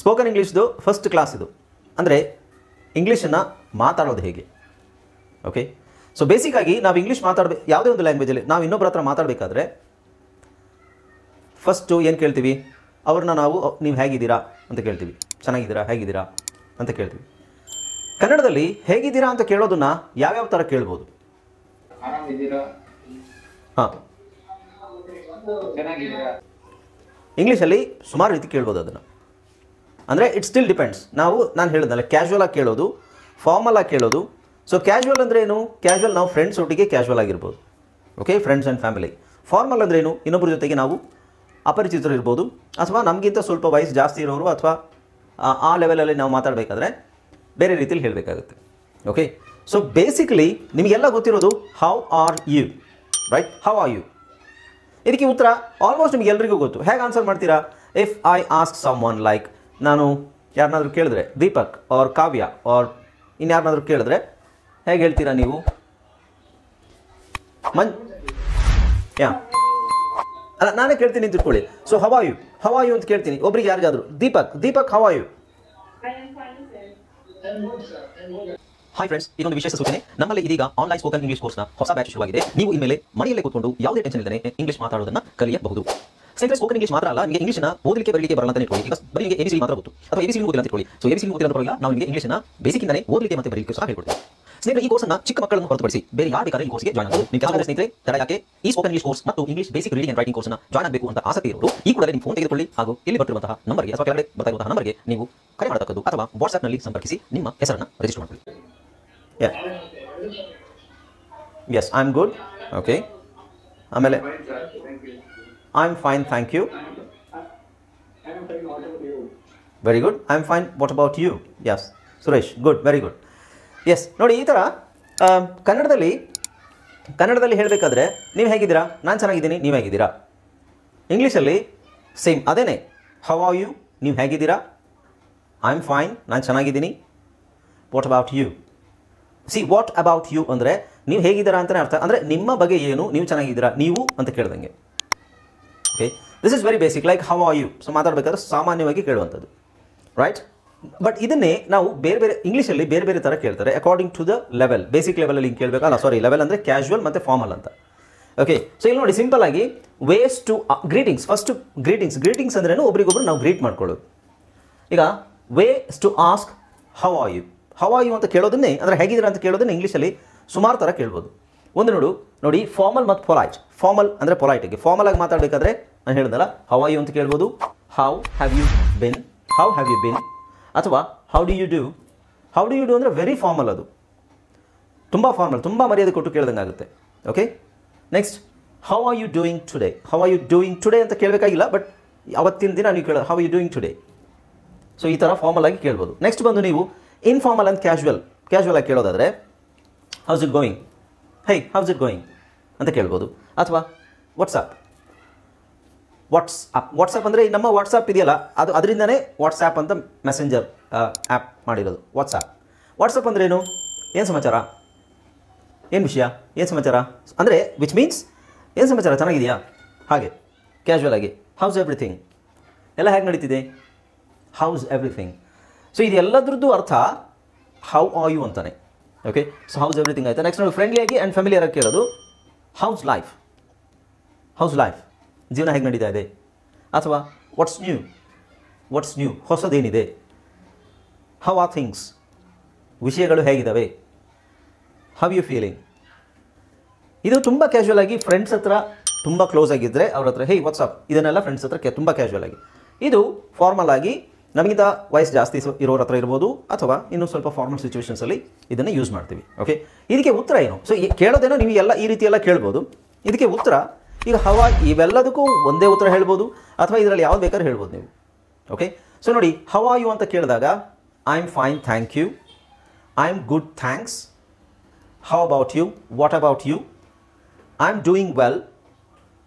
Spoken ಇಂಗ್ಲೀಷ್ದು first class ಇದು. ಅಂದರೆ ಇಂಗ್ಲೀಷನ್ನು ಮಾತಾಡೋದು ಹೇಗೆ. ಓಕೆ, ಸೊ ಬೇಸಿಕ್ಕಾಗಿ ನಾವು ಇಂಗ್ಲೀಷ್ ಮಾತಾಡಬೇಕು ಯಾವುದೇ ಒಂದು ಲ್ಯಾಂಗ್ವೇಜಲ್ಲಿ ನಾವು ಇನ್ನೊಬ್ಬರ ಹತ್ರ ಮಾತಾಡಬೇಕಾದ್ರೆ ಫಸ್ಟು ಏನು ಕೇಳ್ತೀವಿ, ಅವ್ರನ್ನ ನಾವು ನೀವು ಹೇಗಿದ್ದೀರಾ ಅಂತ ಕೇಳ್ತೀವಿ, ಚೆನ್ನಾಗಿದ್ದೀರಾ ಹೇಗಿದ್ದೀರಾ ಅಂತ ಕೇಳ್ತೀವಿ. ಕನ್ನಡದಲ್ಲಿ ಹೇಗಿದ್ದೀರಾ ಅಂತ ಕೇಳೋದನ್ನು ಯಾವ್ಯಾವ ಥರ ಕೇಳ್ಬೋದು? ಹಾಂ, ಇಂಗ್ಲೀಷಲ್ಲಿ ಸುಮಾರು ರೀತಿ ಕೇಳ್ಬೋದು ಅದನ್ನು. ಅಂದರೆ ಇಟ್ ಸ್ಟಿಲ್ ಡಿಪೆಂಡ್ಸ್. ನಾನು ಹೇಳಿದ್ನಲ್ಲ, ಕ್ಯಾಶುವಲ್ ಆಗಿ ಕೇಳೋದು, ಫಾರ್ಮಲ್ ಆಗಿ ಕೇಳೋದು. ಸೊ ಕ್ಯಾಶುವಲ್ ಅಂದರೆ ಏನು? ಕ್ಯಾಶುವಲ್ ನಾವು ಫ್ರೆಂಡ್ಸ್ ಒಟ್ಟಿಗೆ ಕ್ಯಾಶುವಲ್ ಆಗಿರ್ಬೋದು. Okay, friends and family. Formal ಅಂದರೆ ಏನು? ಇನ್ನೊಬ್ಬರ ಜೊತೆಗೆ ನಾವು ಅಪರಿಚಿತರು ಇರ್ಬೋದು, ಅಥವಾ ನಮಗಿಂತ ಸ್ವಲ್ಪ ವಯಸ್ಸು ಜಾಸ್ತಿ ಇರೋರು, ಅಥವಾ ಆ ಲೆವೆಲಲ್ಲಿ ನಾವು ಮಾತಾಡಬೇಕಾದ್ರೆ ಬೇರೆ ರೀತಿಯಲ್ಲಿ ಹೇಳಬೇಕಾಗುತ್ತೆ. ಓಕೆ, ಸೊ ಬೇಸಿಕಲಿ ನಿಮಗೆಲ್ಲ ಗೊತ್ತಿರೋದು how are you, right? How are you, ಇದಕ್ಕೆ ಉತ್ತರ ಆಲ್ಮೋಸ್ಟ್ ನಿಮಗೆ ಎಲ್ಲರಿಗೂ ಗೊತ್ತು. ಹೇಗೆ ಆನ್ಸರ್ ಮಾಡ್ತೀರಾ? If I ask someone, like ನಾನು ಯಾರನ್ನಾದ್ರೂ ಕೇಳಿದ್ರೆ, ದೀಪಕ್ ಆರ್ ಕಾವ್ಯ ಆರ್ ಇನ್ಯಾರನ್ನಾದ್ರೂ ಕೇಳಿದ್ರೆ ಹೇಗೆ ಹೇಳ್ತೀರಾ ನೀವು? ಯಾ ಅಲ್ಲ, ನಾನೇ ಕೇಳ್ತೀನಿ ಅಂತ ತಿಳ್ಕೊಳ್ಳಿ. ಸೊ ಹೌ ಆರ್ ಯು ಅಂತ ಕೇಳ್ತೀನಿ ಒಬ್ರಿಗೆ, ಯಾರಿಗಾದ್ರು. Deepak how are you? Hi friends, ಇದೊಂದು ವಿಶೇಷ ಸೂಚನೆ. ನಮ್ಮಲ್ಲಿ ಇದೀಗ ಆನ್ಲೈನ್ ಸ್ಪೋಕನ್ ಇಂಗ್ಲಿಷ್ ಕೋರ್ಸ್ನ ಹೊಸ ಬ್ಯಾಚ್ ಶುರುವಾಗಿದೆ. ನೀವು ಇನ್ಮೇಲೆ ಮನೆಯಲ್ಲೇ ಕೂತ್ಕೊಂಡು ಯಾವುದೇ ಟೆನ್ಷನ್ ಇಲ್ಲದೆ ಇಂಗ್ಲಿಷ್ ಮಾತಾಡೋದನ್ನ ಕಲಿಯಬಹುದು. ಸ್ನೇಹಿತರೆ, ಸ್ಪೋಕನ್ ಇಂಗ್ಲಿಷ್ ಮಾತ್ರ ಅಲ್ಲ, ನಿಮಗೆ ಇಂಗ್ಲಿಷ್ನ ಓದಲಿಕ್ಕೆ ಬರಲಿಕ್ಕೆ ಬರಲ್ಲ ಅಂತ ಇಟ್ಕೊಳ್ಳಿ. ಈಗ ಬರೀ ನಿಮಗೆ ಎಬಿಸಿ ಮಾತ್ರ ಗೊತ್ತು, ಅಥವಾ ಎಬಿಸಿ ಓದಿಲ್ಲ ಅಂತ ಇಟ್ಕೊಳ್ಳಿ. ಸೊ ಎಬಿಸಿ ಓದಿಲ್ಲ ಅಂತ ನಾವು ನಿಮಗೆ ಇಂಗ್ಲಿಷ್ನ ಬೇಸಿಕ್ಕಿಂದನೇ ಓದಲಿಕ್ಕೆ ಮತ್ತೆ ಬರಲಿಕ್ಕೆ ಸಹ ಹೇಳ್ಕೊಡ್ತೀವಿ. ಸ್ನೇಹಿತರೆ, ಈ ಕೋರ್ಸ್ನ ಚಿಕ್ಕ ಮಕ್ಕಳನ್ನು ಹೊರತುಪಡಿಸಿ ಬೇರೆ ಯಾರು ಬೇಕಾದ್ರೆ ಈ ಕೋರ್ಸ್ಗೆ ಜಾಯ್ನ್ ಆಗಬಹುದು. ನಿಮ್ಮ ಕೆಲವು ಸ್ನೇಹಿತರೆ ತಡ ಯಾಕೆ ಈ ಸ್ಪೋಕನ್ ಇಂಗ್ಲಿಷ್ ಕೋರ್ಸ್ ಮತ್ತು English basic reading and writing ಕೋರ್ಸ್ನ ಜಾಯ್ನ್ ಆಗಬೇಕು ಅಂತ ಆಸಕ್ತಿ ಇರೋರು ಈ ಕೂಡಲೇ ನಿಮ್ಮ ಫೋನ್ ತೆಗೆದುಕೊಳ್ಳಿ ಹಾಗೂ ಇಲ್ಲಿ ಬರ್ತಿರುವಂತಹ ನಂಬರ್ಗೆ ಅಥವಾ ಕೆಳಗಡೆ ಬರ್ತಾ ಇರುವಂತಹ ನಂಬರ್ಗೆ ನೀವು ಕರೆ ಮಾಡತಕ್ಕದ್ದು, ಅಥವಾ ವಾಟ್ಸ್ಆ್ಯಪ್ನಲ್ಲಿ ಸಂಪರ್ಕಿಸಿ ನಿಮ್ಮ ಹೆಸರನ್ನು ರಿಜಿಸ್ಟರ್ ಮಾಡಿಕೊಳ್ಳಿ. Yes, I'm good. Okay. ಆಮೇಲೆ I'm fine, thank you. Very good. I'm fine. What about you? Yes. Suresh, good, very good. Yes, ನೋಡಿ ಈ ಥರ ಕನ್ನಡದಲ್ಲಿ ಹೇಳಬೇಕಾದ್ರೆ ನೀವು ಹೇಗಿದ್ದೀರಾ? ನಾನು ಚೆನ್ನಾಗಿದ್ದೀನಿ, ನೀವು ಹೇಗಿದ್ದೀರಾ? ಇಂಗ್ಲೀಷಲ್ಲಿ ಸೇಮ್ ಅದೇನೆ. How are you? ನೀವು ಹೇಗಿದ್ದೀರಾ? ಐ ಆಮ್ ಫೈನ್, ನಾನು ಚೆನ್ನಾಗಿದ್ದೀನಿ. What about you? See, what about you ಅಂದರೆ ನೀವು ಹೇಗಿದ್ದೀರಾ ಅಂತಲೇ ಅರ್ಥ. ಅಂದರೆ ನಿಮ್ಮ ಬಗ್ಗೆ ಏನು, ನೀವು ಚೆನ್ನಾಗಿದ್ದೀರಾ, ನೀವು ಅಂತ ಕೇಳ್ದಂಗೆ. Okay, this is very basic, like how are you. So ಮಾತಾಡಬೇಕಾದ್ರೆ ಸಾಮಾನ್ಯವಾಗಿ ಕೇಳುವಂಥದ್ದು, ರೈಟ್? ಬಟ್ ಇದನ್ನೇ ನಾವು ಬೇರೆ ಬೇರೆ ಇಂಗ್ಲೀಷಲ್ಲಿ ಬೇರೆ ಬೇರೆ ಥರ ಕೇಳ್ತಾರೆ according to the level. Basic ಲೆವೆಲಲ್ಲಿ ಹಿಂಗೆ ಕೇಳಬೇಕಲ್ಲ, ಸಾರಿ, ಲೆವೆಲ್ ಅಂದರೆ ಕ್ಯಾಶುವಲ್ ಮತ್ತು ಫಾರ್ಮಲ್ ಅಂತ. ಓಕೆ, ಸೊ ಇಲ್ಲಿ ನೋಡಿ ಸಿಂಪಲ್ ಆಗಿ ways to greetings. First greetings ಅಂದ್ರೇನು? ಒಬ್ರಿಗೊಬ್ರು ನಾವು ಗ್ರೀಟ್ ಮಾಡ್ಕೊಳ್ಳೋದು. ಈಗ ways to ask how are you ಅಂತ ಕೇಳೋದನ್ನೇ, ಅಂದರೆ ಹೇಗಿದ್ದೀರಾ ಅಂತ ಕೇಳೋದನ್ನೇ ಇಂಗ್ಲೀಷಲ್ಲಿ ಸುಮಾರು ಥರ ಕೇಳ್ಬೋದು. ಒಂದು ನೋಡಿ ಫಾರ್ಮಲ್ ಮತ್ತು ಪೊಲೈಟ್. ಫಾರ್ಮಲ್ ಅಂದರೆ ಪೊಲೈಟಿಗೆ. ಫಾರ್ಮಲ್ ಆಗಿ ಮಾತಾಡಬೇಕಾದ್ರೆ ನಾನು ಹೇಳಿದಲ್ಲ, ಹೌ ಆರ್ ಯು ಅಂತ ಕೇಳ್ಬೋದು. ಹೌ ಹ್ಯಾವ್ ಯು ಬಿನ್ ಅಥವಾ ಹೌ ಡು ಯು ಡೂ ಅಂದರೆ ವೆರಿ ಫಾರ್ಮಲ್, ಅದು ತುಂಬ ಫಾರ್ಮಲ್, ತುಂಬ ಮರ್ಯಾದೆ ಕೊಟ್ಟು ಕೇಳ್ದಂಗೆ ಆಗುತ್ತೆ. Okay, next how are you doing today ಅಂತ ಕೇಳಬೇಕಾಗಿಲ್ಲ, ಬಟ್ ಅವತ್ತಿನ ದಿನ ನೀವು ಕೇಳೋದು how are you doing today. So ಈ ಥರ ಫಾರ್ಮಲ್ ಆಗಿ ಕೇಳ್ಬೋದು. ನೆಕ್ಸ್ಟ್ ಬಂದು ನೀವು ಇನ್ಫಾರ್ಮಲ್ ಆ್ಯಂಡ್ ಕ್ಯಾಶುವಲ್ ಆಗಿ ಕೇಳೋದಾದರೆ how's it going, how's it going ಅಂತ ಕೇಳ್ಬೋದು. ಅಥವಾ ವಾಟ್ಸಪ್ ಅಂದರೆ ನಮ್ಮ ವಾಟ್ಸಪ್ ಇದೆಯಲ್ಲ, ಅದರಿಂದನೇ ವಾಟ್ಸಪ್ ಅಂತ ಮೆಸೆಂಜರ್ ಆ್ಯಪ್ ಮಾಡಿರೋದು. ವಾಟ್ಸಪ್ ಅಂದರೆ ಏನು ಸಮಾಚಾರ, ಏನು ವಿಷಯ, ಏನು ಸಮಾಚಾರ ಅಂದರೆ ವಿಚ್ ಮೀನ್ಸ್ ಏನು ಸಮಾಚಾರ, ಚೆನ್ನಾಗಿದೆಯಾ, ಹಾಗೆ ಕ್ಯಾಶುವಲ್ ಆಗಿ ಹೌಸ್ ಎವ್ರಿಥಿಂಗ್, ಎಲ್ಲ ಹೇಗೆ ನಡೀತಿದೆ, ಹೌಸ್ ಎವ್ರಿಥಿಂಗ್. ಸೊ ಇದೆಲ್ಲದ್ರದ್ದು ಅರ್ಥ ಹೌ ಆರ್ ಯು ಅಂತಾನೆ. ಓಕೆ, ಸೊ ಹೌಸ್ ಎವ್ರಿಥಿಂಗ್ ಆಯಿತಾ. ನೆಕ್ಸ್ಟ್ ನೋಡಿ ಫ್ರೆಂಡ್ಲಿಯಾಗಿ ಆ್ಯಂಡ್ ಫ್ಯಾಮಿಲಿಯರಾಗಿ ಕೇಳೋದು ಹೌಸ್ ಲೈಫ್, ಜೀವನ ಹೇಗೆ ನಡೀತಾ ಇದೆ. ಅಥವಾ ವಾಟ್ಸ್ ನ್ಯೂ, ಹೊಸದೇನಿದೆ. ಹೌ ಆರ್ ಥಿಂಗ್ಸ್, ವಿಷಯಗಳು ಹೇಗಿದ್ದಾವೆ. How you feeling. ಇದು ತುಂಬ ಕ್ಯಾಶುವಲ್ ಆಗಿ ಫ್ರೆಂಡ್ಸ್ ಹತ್ರ ತುಂಬ ಕ್ಲೋಸ್ ಆಗಿದ್ದರೆ ಅವ್ರ ಹತ್ರ ಹೇ ವಾಟ್ಸಪ್, ಇದನ್ನೆಲ್ಲ ಫ್ರೆಂಡ್ಸ್ ಹತ್ರ ತುಂಬ ಕ್ಯಾಶುವಲ್ ಆಗಿ. ಇದು ಫಾರ್ಮಲ್ ಆಗಿ ನಮಗಿಂತ ವಯಸ್ಸು ಜಾಸ್ತಿ ಇರೋರ ಹತ್ರ ಇರ್ಬೋದು, ಅಥವಾ ಇನ್ನೂ ಸ್ವಲ್ಪ ಫಾರ್ಮಲ್ ಸಿಚುವೇಷನ್ಸಲ್ಲಿ ಇದನ್ನು ಯೂಸ್ ಮಾಡ್ತೀವಿ. ಓಕೆ, ಇದಕ್ಕೆ ಉತ್ತರ ಏನು? ಸೊ ಕೇಳೋದೇನೋ ನೀವು ಎಲ್ಲ ಈ ರೀತಿ ಎಲ್ಲ ಕೇಳ್ಬೋದು. ಇದಕ್ಕೆ ಉತ್ತರ ಈಗ ಇವೆಲ್ಲದಕ್ಕೂ ಒಂದೇ ಉತ್ತರ ಹೇಳ್ಬೋದು, ಅಥವಾ ಇದರಲ್ಲಿ ಯಾವ್ದು ಬೇಕಾದ್ರೂ ಹೇಳ್ಬೋದು ನೀವು. ಓಕೆ, ಸೊ ನೋಡಿ ಹೌ ಆರ್ ಯು ಅಂತ ಕೇಳಿದಾಗ I am fine thank you, I am good thanks. How about you, what about you, I am doing well.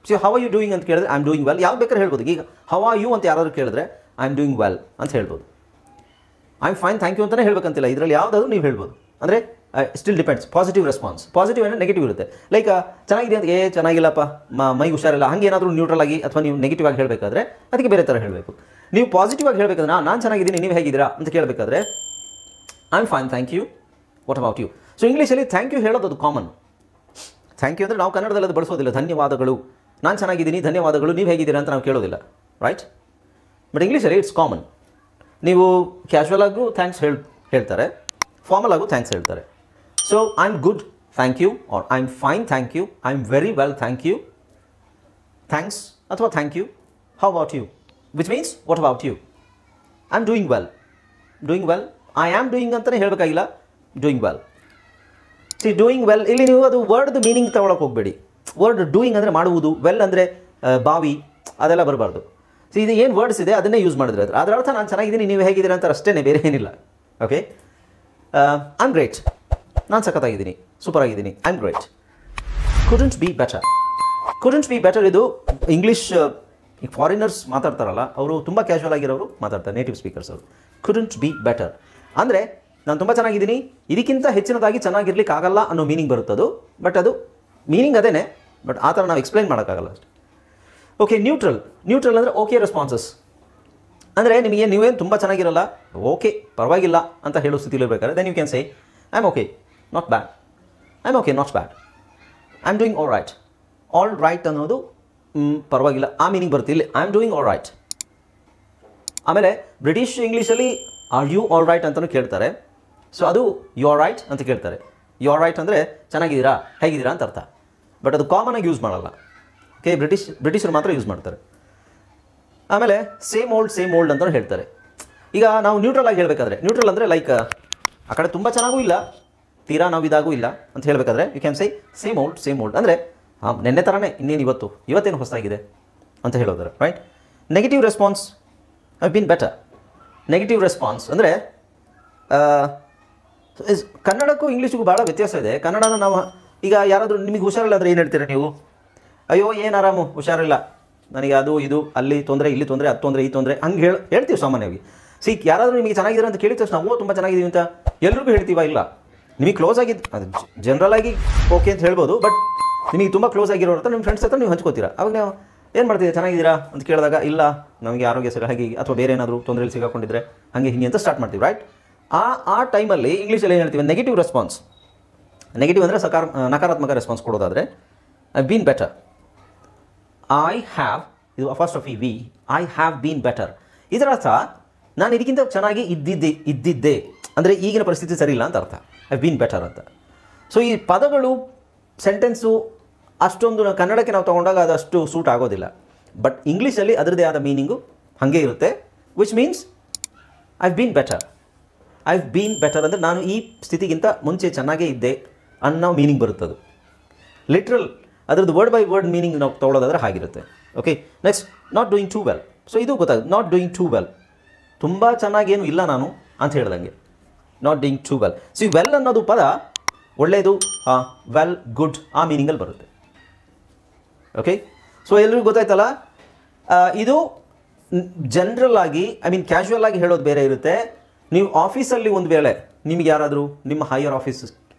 So how are you doing ಅಂತ ಕೇಳಿದ್ರೆ ಐ ಆಮ್ ಡೂಯಿಂಗ್ ವೆಲ್, ಯಾವ್ದು ಬೇಕಾದ್ರೆ ಹೇಳ್ಬೋದು. ಈಗ how are you ಅಂತ ಯಾರಾದರೂ ಕೇಳಿದ್ರೆ I am doing well ಅಂತ ಹೇಳ್ಬೋದು. I am fine thank you ಅಂತಲೇ ಹೇಳ್ಬೇಕಂತಿಲ್ಲ, ಇದರಲ್ಲಿ ಯಾವುದಾದ್ರೂ ನೀವು ಹೇಳ್ಬೋದು. ಅಂದರೆ still depends. Positive response, positive ಅಂದರೆ ನೆಗೆಟಿವ್ ಇರುತ್ತೆ. ಲೈಕ್ ಚೆನ್ನಾಗಿದೆ ಅಂತ ಚೆನ್ನಾಗಿಲ್ಲಪ್ಪ, ಮೈ ಹುಷಾರಿಲ್ಲ, ಹಾಗೆ ಏನಾದರೂ ನ್ಯೂಟ್ರಲ್ ಆಗಿ ಅಥವಾ ನೀವು ನೆಗೆಟಿವ್ ಆಗಿ ಹೇಳಬೇಕಾದ್ರೆ ಅದಕ್ಕೆ ಬೇರೆ ಥರ ಹೇಳಬೇಕು. ನೀವು ಪಾಸಿಟಿವ್ ಆಗಿ ಹೇಳಬೇಕಾದ್ರೆ ನಾನು ಚೆನ್ನಾಗಿದ್ದೀನಿ, ನೀವು ಹೇಗಿದ್ದೀರಾ ಅಂತ ಕೇಳಬೇಕಾದ್ರೆ I am fine thank you, what about you. So ಇಂಗ್ಲೀಷಲ್ಲಿ ಥ್ಯಾಂಕ್ ಯು ಹೇಳೋದು ಅದು ಕಾಮನ್. ಥ್ಯಾಂಕ್ ಯು ಅಂದರೆ ನಾವು ಕನ್ನಡದಲ್ಲಿ ಅದು ಬಳಸೋದಿಲ್ಲ. ಧನ್ಯವಾದಗಳು, ನಾನು ಚೆನ್ನಾಗಿದ್ದೀನಿ, ಧನ್ಯವಾದಗಳು, ನೀವು ಹೇಗಿದ್ದೀರಾ ಅಂತ ನಾವು ಕೇಳೋದಿಲ್ಲ, ರೈಟ್? ಬಟ್ ಇಂಗ್ಲೀಷಲ್ಲಿ ಇಟ್ಸ್ ಕಾಮನ್. ನೀವು ಕ್ಯಾಶುವಲ್ ಆಗು ಥ್ಯಾಂಕ್ಸ್ ಹೇಳ್ತಾರೆ, ಫಾರ್ಮಲ್ ಆಗು ಥ್ಯಾಂಕ್ಸ್ ಹೇಳ್ತಾರೆ. So I am good thank you, or I am fine thank you, I am very well thank you, thanks ಅಥವಾ thank you, how about you, which means what about you. I am doing well, doing well, I am doing ಅಂತಲೇ ಹೇಳಬೇಕಾಗಿಲ್ಲ, doing well. See doing well ಇಲ್ಲಿ ನೀವು ಅದು ವರ್ಡ್ದು meaning ತಗೊಳಕ್ಕೆ ಹೋಗಬೇಡಿ. Word doing ಅಂದರೆ ಮಾಡುವುದು, ವೆಲ್ ಅಂದರೆ ಬಾವಿ, ಅದೆಲ್ಲ ಬರಬಾರ್ದು. ಸೊ ಇದು ಏನು ವರ್ಡ್ಸ್ ಇದೆ ಅದನ್ನೇ ಯೂಸ್ ಮಾಡಿದ್ರೆ ಅದರ ಅರ್ಥ ನಾನು ಚೆನ್ನಾಗಿದ್ದೀನಿ, ನೀವು ಹೇಗಿದ್ದೀರಾ ಅಂತ ಅಷ್ಟೇ, ಬೇರೆ ಏನಿಲ್ಲ. ಓಕೆ, ಐ ಆಮ್ ಗ್ರೇಟ್, ನಾನು ಸಖತ್ತಾಗಿದ್ದೀನಿ, ಸೂಪರ್ ಆಗಿದ್ದೀನಿ, I am great. Couldn't be better, couldn't be better ಇದು ಇಂಗ್ಲೀಷ್ ಈಗ ಫಾರಿನರ್ಸ್ ಮಾತಾಡ್ತಾರಲ್ಲ ಅವರು ತುಂಬ ಕ್ಯಾಶುವಲ್ ಆಗಿರೋರು ಮಾತಾಡ್ತಾರೆ, ನೇಟಿವ್ ಸ್ಪೀಕರ್ಸ್ ಅವರು. ಕುಡಂಟ್ ಬಿ ಬೆಟರ್ ಅಂದರೆ ನಾನು ತುಂಬ ಚೆನ್ನಾಗಿದ್ದೀನಿ, ಇದಕ್ಕಿಂತ ಹೆಚ್ಚಿನದಾಗಿ ಚೆನ್ನಾಗಿರ್ಲಿಕ್ಕೆ ಆಗಲ್ಲ ಅನ್ನೋ ಮೀನಿಂಗ್ ಬರುತ್ತದು. ಬಟ್ ಅದು ಮೀನಿಂಗ್ ಅದೇನೆ, ಬಟ್ ಆ ಥರ ನಾವು ಎಕ್ಸ್ಪ್ಲೈನ್ ಮಾಡೋಕ್ಕಾಗಲ್ಲ ಅಷ್ಟೇ. ಓಕೆ, ನ್ಯೂಟ್ರಲ್, ನ್ಯೂಟ್ರಲ್ ಅಂದರೆ ಓಕೆ ರೆಸ್ಪಾನ್ಸಸ್. ಅಂದರೆ ನಿಮಗೆ ನೀವೇನು ತುಂಬ ಚೆನ್ನಾಗಿರಲ್ಲ, ಓಕೆ ಪರವಾಗಿಲ್ಲ ಅಂತ ಹೇಳೋ ಸ್ಥಿತಿಲಿ ಇರಬೇಕಾದ್ರೆ then you can say I am okay not bad, I am okay not bad, I am doing all right. All right ಅನ್ನೋದು ಪರವಾಗಿಲ್ಲ ಆ ಮೀನಿಂಗ್ ಬರುತ್ತೆ ಇಲ್ಲಿ, I am doing all right. ಆಮೇಲೆ ಬ್ರಿಟಿಷ್ ಇಂಗ್ಲೀಷಲ್ಲಿ ಆರ್ ಯು ಆಲ್ ರೈಟ್ ಅಂತಲೂ ಕೇಳ್ತಾರೆ. So ಅದು ಯು ಆರ್ ರೈಟ್ ಅಂತ ಕೇಳ್ತಾರೆ. ಯು ಆರ್ ರೈಟ್ ಅಂದರೆ ಚೆನ್ನಾಗಿದ್ದೀರಾ, ಹೇಗಿದ್ದೀರಾ ಅಂತ ಅರ್ಥ. ಬಟ್ ಅದು ಕಾಮನಾಗಿ ಯೂಸ್ ಮಾಡಲ್ಲ. ಓಕೆ, ಬ್ರಿಟಿಷರು ಮಾತ್ರ ಯೂಸ್ ಮಾಡ್ತಾರೆ. ಆಮೇಲೆ ಸೇಮ್ ಓಲ್ಡ್ ಅಂತಲೂ ಹೇಳ್ತಾರೆ. ಈಗ ನಾವು ನ್ಯೂಟ್ರಲ್ ಆಗಿ ಹೇಳಬೇಕಾದ್ರೆ, ನ್ಯೂಟ್ರಲ್ ಅಂದರೆ ಲೈಕ್ ಆ ಕಡೆ ತುಂಬ ಚೆನ್ನಾಗೂ ಇಲ್ಲ, ತೀರಾ ನಾವು ಇದಾಗೂ ಇಲ್ಲ ಅಂತ ಹೇಳಬೇಕಾದ್ರೆ you can say same old ಅಂದರೆ ನೆನ್ನೆ ಥರನೇ, ಇನ್ನೇನು ಇವತ್ತೇನು ಹೊಸದಾಗಿದೆ ಅಂತ ಹೇಳೋದಾರೆ, right? Negative response, I been better. Negative response ಅಂದರೆ ಕನ್ನಡಕ್ಕೂ ಇಂಗ್ಲೀಷಿಗೂ ಭಾಳ ವ್ಯತ್ಯಾಸ ಇದೆ. ಕನ್ನಡನ ನಾವು ಈಗ ಯಾರಾದರೂ ನಿಮಗೆ ಹುಷಾರಿಲ್ಲ ಅಂದರೆ ಏನು ಹೇಳ್ತೀರಾ ನೀವು? ಅಯ್ಯೋ ಏನು ಆರಾಮು, ಹುಷಾರಿಲ್ಲ, ನನಗೆ ಅದು ಇದು ಅಲ್ಲಿ ತೊಂದರೆ, ಇಲ್ಲಿ ತೊಂದರೆ, ಅದು ತೊಂದರೆ, ಈ ತೊಂದರೆ, ಹಂಗೆ ಹೇಳ್ತೀವಿ ಸಾಮಾನ್ಯವಾಗಿ. ಯಾರಾದರೂ ನಿಮಗೆ ಚೆನ್ನಾಗಿದ್ದಾರೆ ಅಂತ ಕೇಳಿದ ತಕ್ಷಣ ನಾವು ತುಂಬ ಚೆನ್ನಾಗಿದ್ದೀವಿ ಅಂತ ಎಲ್ರಿಗೂ ಹೇಳ್ತೀವ? ಇಲ್ಲ, ನಿಮಗೆ ಕ್ಲೋಸ್ ಆಗಿದ್ದು ಅದು ಜನರಲ್ ಆಗಿ ಓಕೆ ಅಂತ ಹೇಳ್ಬೋದು. ಬಟ್ ನಿಮಗೆ ತುಂಬ ಕ್ಲೋಸ್ ಆಗಿರೋ ಹತ್ರ ನಿಮ್ಮ ಫ್ರೆಂಡ್ಸ್ ಹತ್ರ ನೀವು ಹಂಚ್ಕೋತೀರಾ. ಅವಾಗ ನಾವು ಏನು ಮಾಡ್ತೀವಿ, ಚೆನ್ನಾಗಿದ್ದೀರಾ ಅಂತ ಕೇಳಿದಾಗ ಇಲ್ಲ ನಮಗೆ ಆರೋಗ್ಯ ಸರಿಯಾಗಿ ಅಥವಾ ಬೇರೆ ಏನಾದರೂ ತೊಂದರೆಯಲ್ಲಿ ಸಿಗಾಕೊಂಡಿದ್ರೆ ಹಾಗೆ ಹಿಂಗೆ ಅಂತ ಸ್ಟಾರ್ಟ್ ಮಾಡ್ತೀವಿ, ರೈಟ್? ಆ ಟೈಮಲ್ಲಿ ಇಂಗ್ಲೀಷಲ್ಲಿ ಏನು ಹೇಳ್ತೀವಿ? Negative response. ನೆಗೆಟಿವ್ ಅಂದರೆ ನಕಾರಾತ್ಮಕ ರೆಸ್ಪಾನ್ಸ್ ಕೊಡೋದಾದರೆ I been better, I have, ಇದು first of we, I have been better. ಇದರ ಅರ್ಥ ನಾನು ಇದಕ್ಕಿಂತ ಚೆನ್ನಾಗಿ ಇದ್ದಿದ್ದೆ ಅಂದರೆ ಈಗಿನ ಪರಿಸ್ಥಿತಿ ಸರಿ ಇಲ್ಲ ಅಂತ ಅರ್ಥ, ಐ ಬೀನ್ ಬೆಟರ್ ಅಂತ. ಸೊ ಈ ಪದಗಳು ಸೆಂಟೆನ್ಸು ಅಷ್ಟೊಂದು ಕನ್ನಡಕ್ಕೆ ನಾವು ತೊಗೊಂಡಾಗ ಅದಷ್ಟು ಸೂಟ್ ಆಗೋದಿಲ್ಲ. ಬಟ್ ಇಂಗ್ಲೀಷಲ್ಲಿ ಅದರದ್ದೇ ಆದ ಮೀನಿಂಗು ಹಾಗೆ ಇರುತ್ತೆ. Which means I been better. I been better ಅಂದರೆ ನಾನು ಈ ಸ್ಥಿತಿಗಿಂತ ಮುಂಚೆ ಚೆನ್ನಾಗೇ ಇದ್ದೆ ಅನ್ನೋ ಮೀನಿಂಗ್ ಬರುತ್ತದು. ಲಿಟ್ರಲ್ ಅದರದ್ದು ವರ್ಡ್ ಬೈ ವರ್ಡ್ ಮೀನಿಂಗ್ ನಾವು ತೊಗೊಳೋದಾದ್ರೆ ಹಾಗಿರುತ್ತೆ. Okay, next not doing too well. So ಇದು ಗೊತ್ತಾಗುತ್ತೆ, ನಾಟ್ ಡೂಯಿಂಗ್ ಟೂ ವೆಲ್, ತುಂಬ ಚೆನ್ನಾಗೇನು ಇಲ್ಲ ನಾನು ಅಂತ ಹೇಳ್ದಂಗೆ, not doing too well. So ಈ ವೆಲ್ ಅನ್ನೋದು ಪದ ಒಳ್ಳೆಯದು, ವೆಲ್, ಗುಡ್ ಆ ಮೀನಿಂಗಲ್ಲಿ ಬರುತ್ತೆ. ಓಕೆ, ಸೊ ಎಲ್ರಿಗೂ ಗೊತ್ತಾಯ್ತಲ್ಲ. ಇದು ಜನರಲ್ ಆಗಿ, ಐ ಮೀನ್ ಕ್ಯಾಶುವಲ್ ಆಗಿ ಹೇಳೋದು ಬೇರೆ ಇರುತ್ತೆ. ನೀವು ಆಫೀಸಲ್ಲಿ ಒಂದು ವೇಳೆ ನಿಮಗೆ ಯಾರಾದರೂ ನಿಮ್ಮ ಹೈಯರ್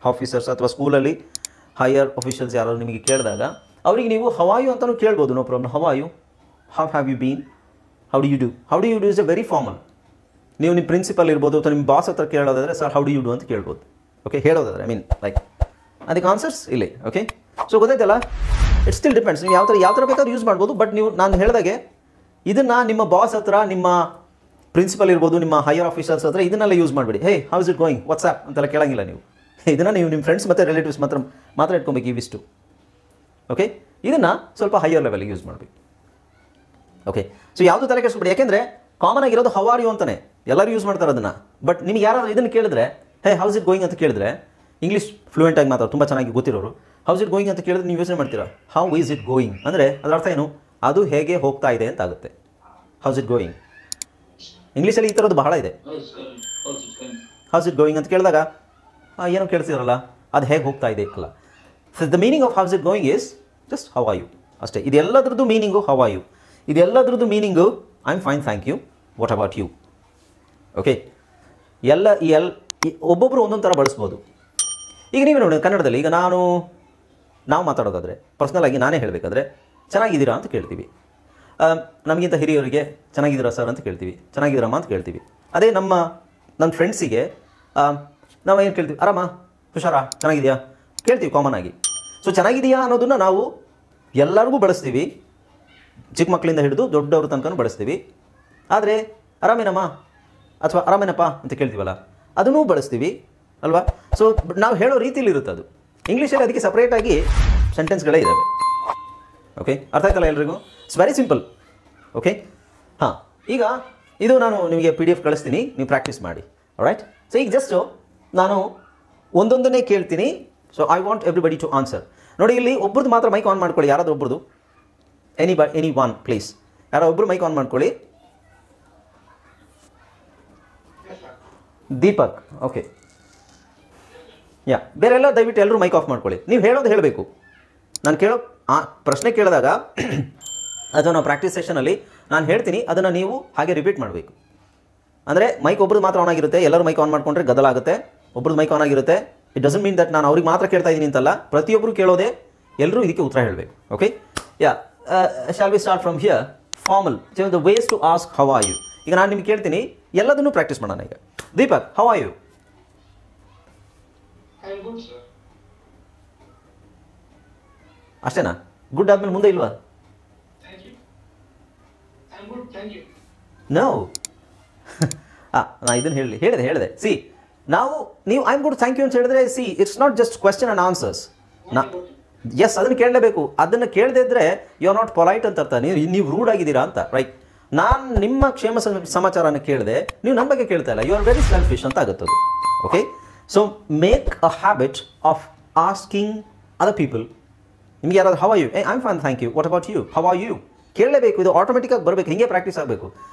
ಆಫೀಸರ್ಸ್ ಅಥವಾ ಸ್ಕೂಲಲ್ಲಿ ಹೈಯರ್ ಅಫಿಷಿಯಲ್ಸ್ ಯಾರಾದರೂ ನಿಮಗೆ ಕೇಳಿದಾಗ ಅವರಿಗೆ ನೀವು ಹೌ ಆರ್ ಯು ಅಂತಲೂ ಕೇಳ್ಬೋದು, no problem. How are you, how have you been, how do you do is a very formal. ನೀವು ನಿಮ್ಮ ಪ್ರಿನ್ಸಿಪಲ್ ಇರ್ಬೋದು ಅಥವಾ ನಿಮ್ಮ ಬಾಸ್ ಹತ್ರ ಕೇಳೋದಾದರೆ sir how do you do ಅಂತ ಕೇಳ್ಬೋದು. ಓಕೆ, ಹೇಳೋದಾದರೆ ಐ ಮೀನ್ ಲೈಕ್ ಅದಕ್ಕೆ ಆನ್ಸರ್ಸ್ ಇಲ್ಲಿ. ಓಕೆ, ಸೊ ಗೊತ್ತಾಯ್ತಲ್ಲ. ಇಟ್ ಸ್ಟಿಲ್ ಡಿಪೆಂಡ್ಸ್, ನೀವು ಯಾವ ಥರ ಬೇಕಾದ್ರೂ ಯೂಸ್ ಮಾಡ್ಬೋದು. ಬಟ್ ನೀವು ನಾನು ಹೇಳಿದಾಗೆ ಇದನ್ನು ನಿಮ್ಮ ಬಾಸ್ ಹತ್ರ, ನಿಮ್ಮ ಪ್ರಿನ್ಸಿಪಲ್ ಇರ್ಬೋದು, ನಿಮ್ಮ ಹೈಯರ್ ಆಫೀಸರ್ಸ್ ಹತ್ರ ಇದನ್ನೆಲ್ಲ ಯೂಸ್ ಮಾಡಬೇಡಿ. Hey how is it going, WhatsApp ಅಂತೆಲ್ಲ ಕೇಳಂಗಿಲ್ಲ ನೀವು. ಇದನ್ನು ನೀವು ನಿಮ್ಮ ಫ್ರೆಂಡ್ಸ್ ಮತ್ತು ರಿಲೇಟಿವ್ಸ್ ಮಾತ್ರ ಇಟ್ಕೊಬೇಕು ಇವಿಷ್ಟು. ಓಕೆ, ಇದನ್ನು ಸ್ವಲ್ಪ ಹೈಯರ್ ಲೆವೆಲ್ಗೆ ಯೂಸ್ ಮಾಡಬೇಕು. ಓಕೆ, ಸೊ ಯಾವುದು ತಲೆ ಕೆಡಿಸ್ಬಿಡಿ. ಯಾಕೆಂದರೆ ಕಾಮನ್ ಆಗಿರೋದು ಹೌ ಆರ್ ಯು ಅಂತಾನೆ, ಎಲ್ಲರೂ ಯೂಸ್ ಮಾಡ್ತಾರೆ ಅದನ್ನು. ಬಟ್ ನಿಮ್ಗೆ ಯಾರಾದರೂ ಇದನ್ನು ಕೇಳಿದ್ರೆ ಹೇ ಹೌಸ್ ಇಟ್ ಗೋಯಿಂಗ್ ಅಂತ ಕೇಳಿದ್ರೆ, ಇಂಗ್ಲೀಷ್ ಫ್ಲೂಯೆಂಟ್ ಆಗಿ ಮಾತಾಡೋರು ತುಂಬ ಚೆನ್ನಾಗಿ ಗೊತ್ತಿರೋರು ಹೌಸ್ ಇಟ್ ಗೋಯಿಂಗ್ ಅಂತ ಕೇಳಿದ್ರೆ ನೀವು ಯೋಚನೆ ಮಾಡ್ತೀರಾ ಹೌ ಈಸ್ ಇಟ್ ಗೋಯಿಂಗ್ ಅಂದರೆ ಅದರ ಅರ್ಥ ಏನು, ಅದು ಹೇಗೆ ಹೋಗ್ತಾ ಇದೆ ಅಂತ ಆಗುತ್ತೆ. ಹೌಸ್ ಇಟ್ ಗೋಯಿಂಗ್ ಇಂಗ್ಲೀಷಲ್ಲಿ ಈ ಥರದ್ದು ಬಹಳ ಇದೆ. ಹೌಸ್ ಇಟ್ ಗೋಯಿಂಗ್ ಅಂತ ಕೇಳಿದಾಗ ಏನೋ ಕೇಳ್ತಿರಲ್ಲ, ಅದು ಹೇಗೆ ಹೋಗ್ತಾ ಇದೆ ಅಲ್ಲ. So the meaning of how's it going is just how are you ಅಷ್ಟೇ. ಇದೆಲ್ಲದ್ರದ್ದು ಮೀನಿಂಗು ಹೌ ಆರ್ ಯು, ಇದೆಲ್ಲದ್ರದ್ದು meaning I am fine thank you, what about you. Okay, ಒಬ್ಬೊಬ್ಬರು ಒಂದೊಂದು ಥರ ಬಳಸ್ಬೋದು. ಈಗ ನೀವೇ ನೋಡಿ ಕನ್ನಡದಲ್ಲಿ, ಈಗ ನಾವು ಮಾತಾಡೋದಾದರೆ ಪರ್ಸ್ನಲ್ ಆಗಿ ನಾನೇ ಹೇಳಬೇಕಾದ್ರೆ ಚೆನ್ನಾಗಿದ್ದೀರಾ ಅಂತ ಕೇಳ್ತೀವಿ. ನಮಗಿಂತ ಹಿರಿಯವರಿಗೆ ಚೆನ್ನಾಗಿದ್ದೀರಾ ಸರ್ ಅಂತ ಕೇಳ್ತೀವಿ, ಚೆನ್ನಾಗಿದ್ದೀರಮ್ಮ ಅಂತ ಕೇಳ್ತೀವಿ. ಅದೇ ನನ್ನ ಫ್ರೆಂಡ್ಸಿಗೆ ನಾವು ಏನು ಕೇಳ್ತೀವಿ, ಆರಾಮ, ಹುಷಾರಾ, ಚೆನ್ನಾಗಿದೆಯಾ ಕೇಳ್ತೀವಿ ಕಾಮನ್ ಆಗಿ. ಸೊ ಚೆನ್ನಾಗಿದೆಯಾ ಅನ್ನೋದನ್ನು ನಾವು ಎಲ್ಲರಿಗೂ ಬಳಸ್ತೀವಿ, ಚಿಕ್ಕ ಮಕ್ಕಳಿಂದ ಹಿಡಿದು ದೊಡ್ಡವ್ರ ತನಕ ಬಳಸ್ತೀವಿ. ಆದರೆ ಆರಾಮೇನಮ್ಮ ಅಥವಾ ಆರಾಮೇನಪ್ಪ ಅಂತ ಕೇಳ್ತೀವಲ್ಲ, ಅದನ್ನೂ ಬಳಸ್ತೀವಿ ಅಲ್ವಾ. ಸೊ ನಾವು ಹೇಳೋ ರೀತಿಯಲ್ಲಿ ಇರುತ್ತೆ ಅದು. ಇಂಗ್ಲೀಷಲ್ಲಿ ಅದಕ್ಕೆ ಸಪ್ರೇಟಾಗಿ ಸೆಂಟೆನ್ಸ್ಗಳೇ ಇದ್ದಾವೆ. ಓಕೆ, ಅರ್ಥ ಆಯ್ತಲ್ಲ ಎಲ್ರಿಗೂ? It's very simple. ಓಕೆ, ಹಾಂ, ಈಗ ಇದು ನಾನು ನಿಮಗೆ PDF ಕಳಿಸ್ತೀನಿ, ನೀವು ಪ್ರಾಕ್ಟೀಸ್ ಮಾಡಿ. ರೈಟ್. ಸೊ ಈಗ ಜಸ್ಟು ನಾನು ಒಂದೊಂದನ್ನೇ ಕೇಳ್ತೀನಿ. So I want everybody to answer. ನೋಡಿ, ಇಲ್ಲಿ ಒಬ್ರದ್ದು ಮಾತ್ರ ಮೈಕ್ ಆನ್ ಮಾಡ್ಕೊಳ್ಳಿ, ಯಾರಾದರೂ ಒಬ್ರದ್ದು. ಎನಿ ಒನ್ ಪ್ಲೀಸ್, ಯಾರೋ ಒಬ್ಬರು ಮೈಕ್ ಆನ್ ಮಾಡ್ಕೊಳ್ಳಿ. ದೀಪಕ್, ಓಕೆ. ಬೇರೆಲ್ಲ ದಯವಿಟ್ಟು ಎಲ್ಲರೂ ಮೈಕ್ ಆಫ್ ಮಾಡ್ಕೊಳ್ಳಿ. ನೀವು ಹೇಳೋದು ಹೇಳಬೇಕು. ನಾನು ಪ್ರಶ್ನೆ ಕೇಳಿದಾಗ ಅಥವಾ ನಾವು ಪ್ರಾಕ್ಟೀಸ್ ಸೆಷನಲ್ಲಿ ನಾನು ಹೇಳ್ತೀನಿ, ಅದನ್ನು ನೀವು ಹಾಗೆ ರಿಪೀಟ್ ಮಾಡಬೇಕು. ಅಂದರೆ ಮೈಕ್ ಒಬ್ರದ್ದು ಮಾತ್ರ ಆನ್ ಆಗಿರುತ್ತೆ, ಎಲ್ಲರೂ ಮೈಕ್ ಆನ್ ಮಾಡ್ಕೊಂಡ್ರೆ ಗದ್ದಲ ಆಗುತ್ತೆ. ಒಬ್ರದ್ದು ಮೈಕ್ ಆನ್ ಆಗಿರುತ್ತೆ, ಇಟ್ ಡಸಂಟ್ ಮೀನ್ ದಟ್ ನಾನು ಅವ್ರಿಗೆ ಮಾತ್ರ ಕೇಳ್ತಾ ಇದ್ದೀನಿ ಅಂತಲ್ಲ, ಪ್ರತಿಯೊಬ್ಬರು ಕೇಳೋದೇ, ಎಲ್ಲರೂ ಇದಕ್ಕೆ ಉತ್ತರ ಹೇಳಬೇಕು. Okay, shall we start from here. Formal, the ways to ask how are you. ಈಗ ನಾನು ನಿಮ್ಗೆ ಕೇಳ್ತೀನಿ, ಎಲ್ಲದನ್ನೂ ಪ್ರಾಕ್ಟೀಸ್ ಮಾಡೋಣ. ಈಗ ದೀಪಕ್, ಹೌ ಆರ್ ಯು? ಅಷ್ಟೇನಾ? ಗುಡ್ ಆದ್ಮೇಲೆ ಮುಂದೆ ಇಲ್ವಾ? ನೋ. ನಾ ಇದನ್ನು ಹೇಳಿದೆ. ಸಿ, ನೀವು I am good thank you ಅಂತ ಹೇಳಿದ್ರೆ, see, it's not just question and answers. Yes, ಅದನ್ನು ಕೇಳಲೇಬೇಕು. ಅದನ್ನು ಕೇಳದೇ ಇದ್ದರೆ ಯು ಆರ್ ನಾಟ್ ಪೊಲೈಟ್ ಅಂತ ಅರ್ಥ, ನೀವು ರೂಡ್ ಆಗಿದ್ದೀರಾ ಅಂತ. ರೈಟ್. ನಾನು ನಿಮ್ಮ ಕ್ಷೇಮ ಸಮಾಚಾರನ ಕೇಳಿದೆ, ನೀವು ನನ್ನ ಬಗ್ಗೆ ಕೇಳ್ತಾ ಇಲ್ಲ, ಯು ಆರ್ ವೆರಿ ಸೆಲ್ಫಿಶ್ ಅಂತ ಆಗುತ್ತದು. Okay, so make a habit of asking other people. ನಿಮ್ಗೆ ಯಾರಾದ್ರು how are you? I am fine thank you, what about you, how are you ಕೇಳಲೇಬೇಕು. ಇದು ಆಟೋಮೆಟಿಕ್ಕಾಗಿ ಬರಬೇಕು, ಹಿಂಗೆ ಪ್ರಾಕ್ಟೀಸ್ ಆಗಬೇಕು.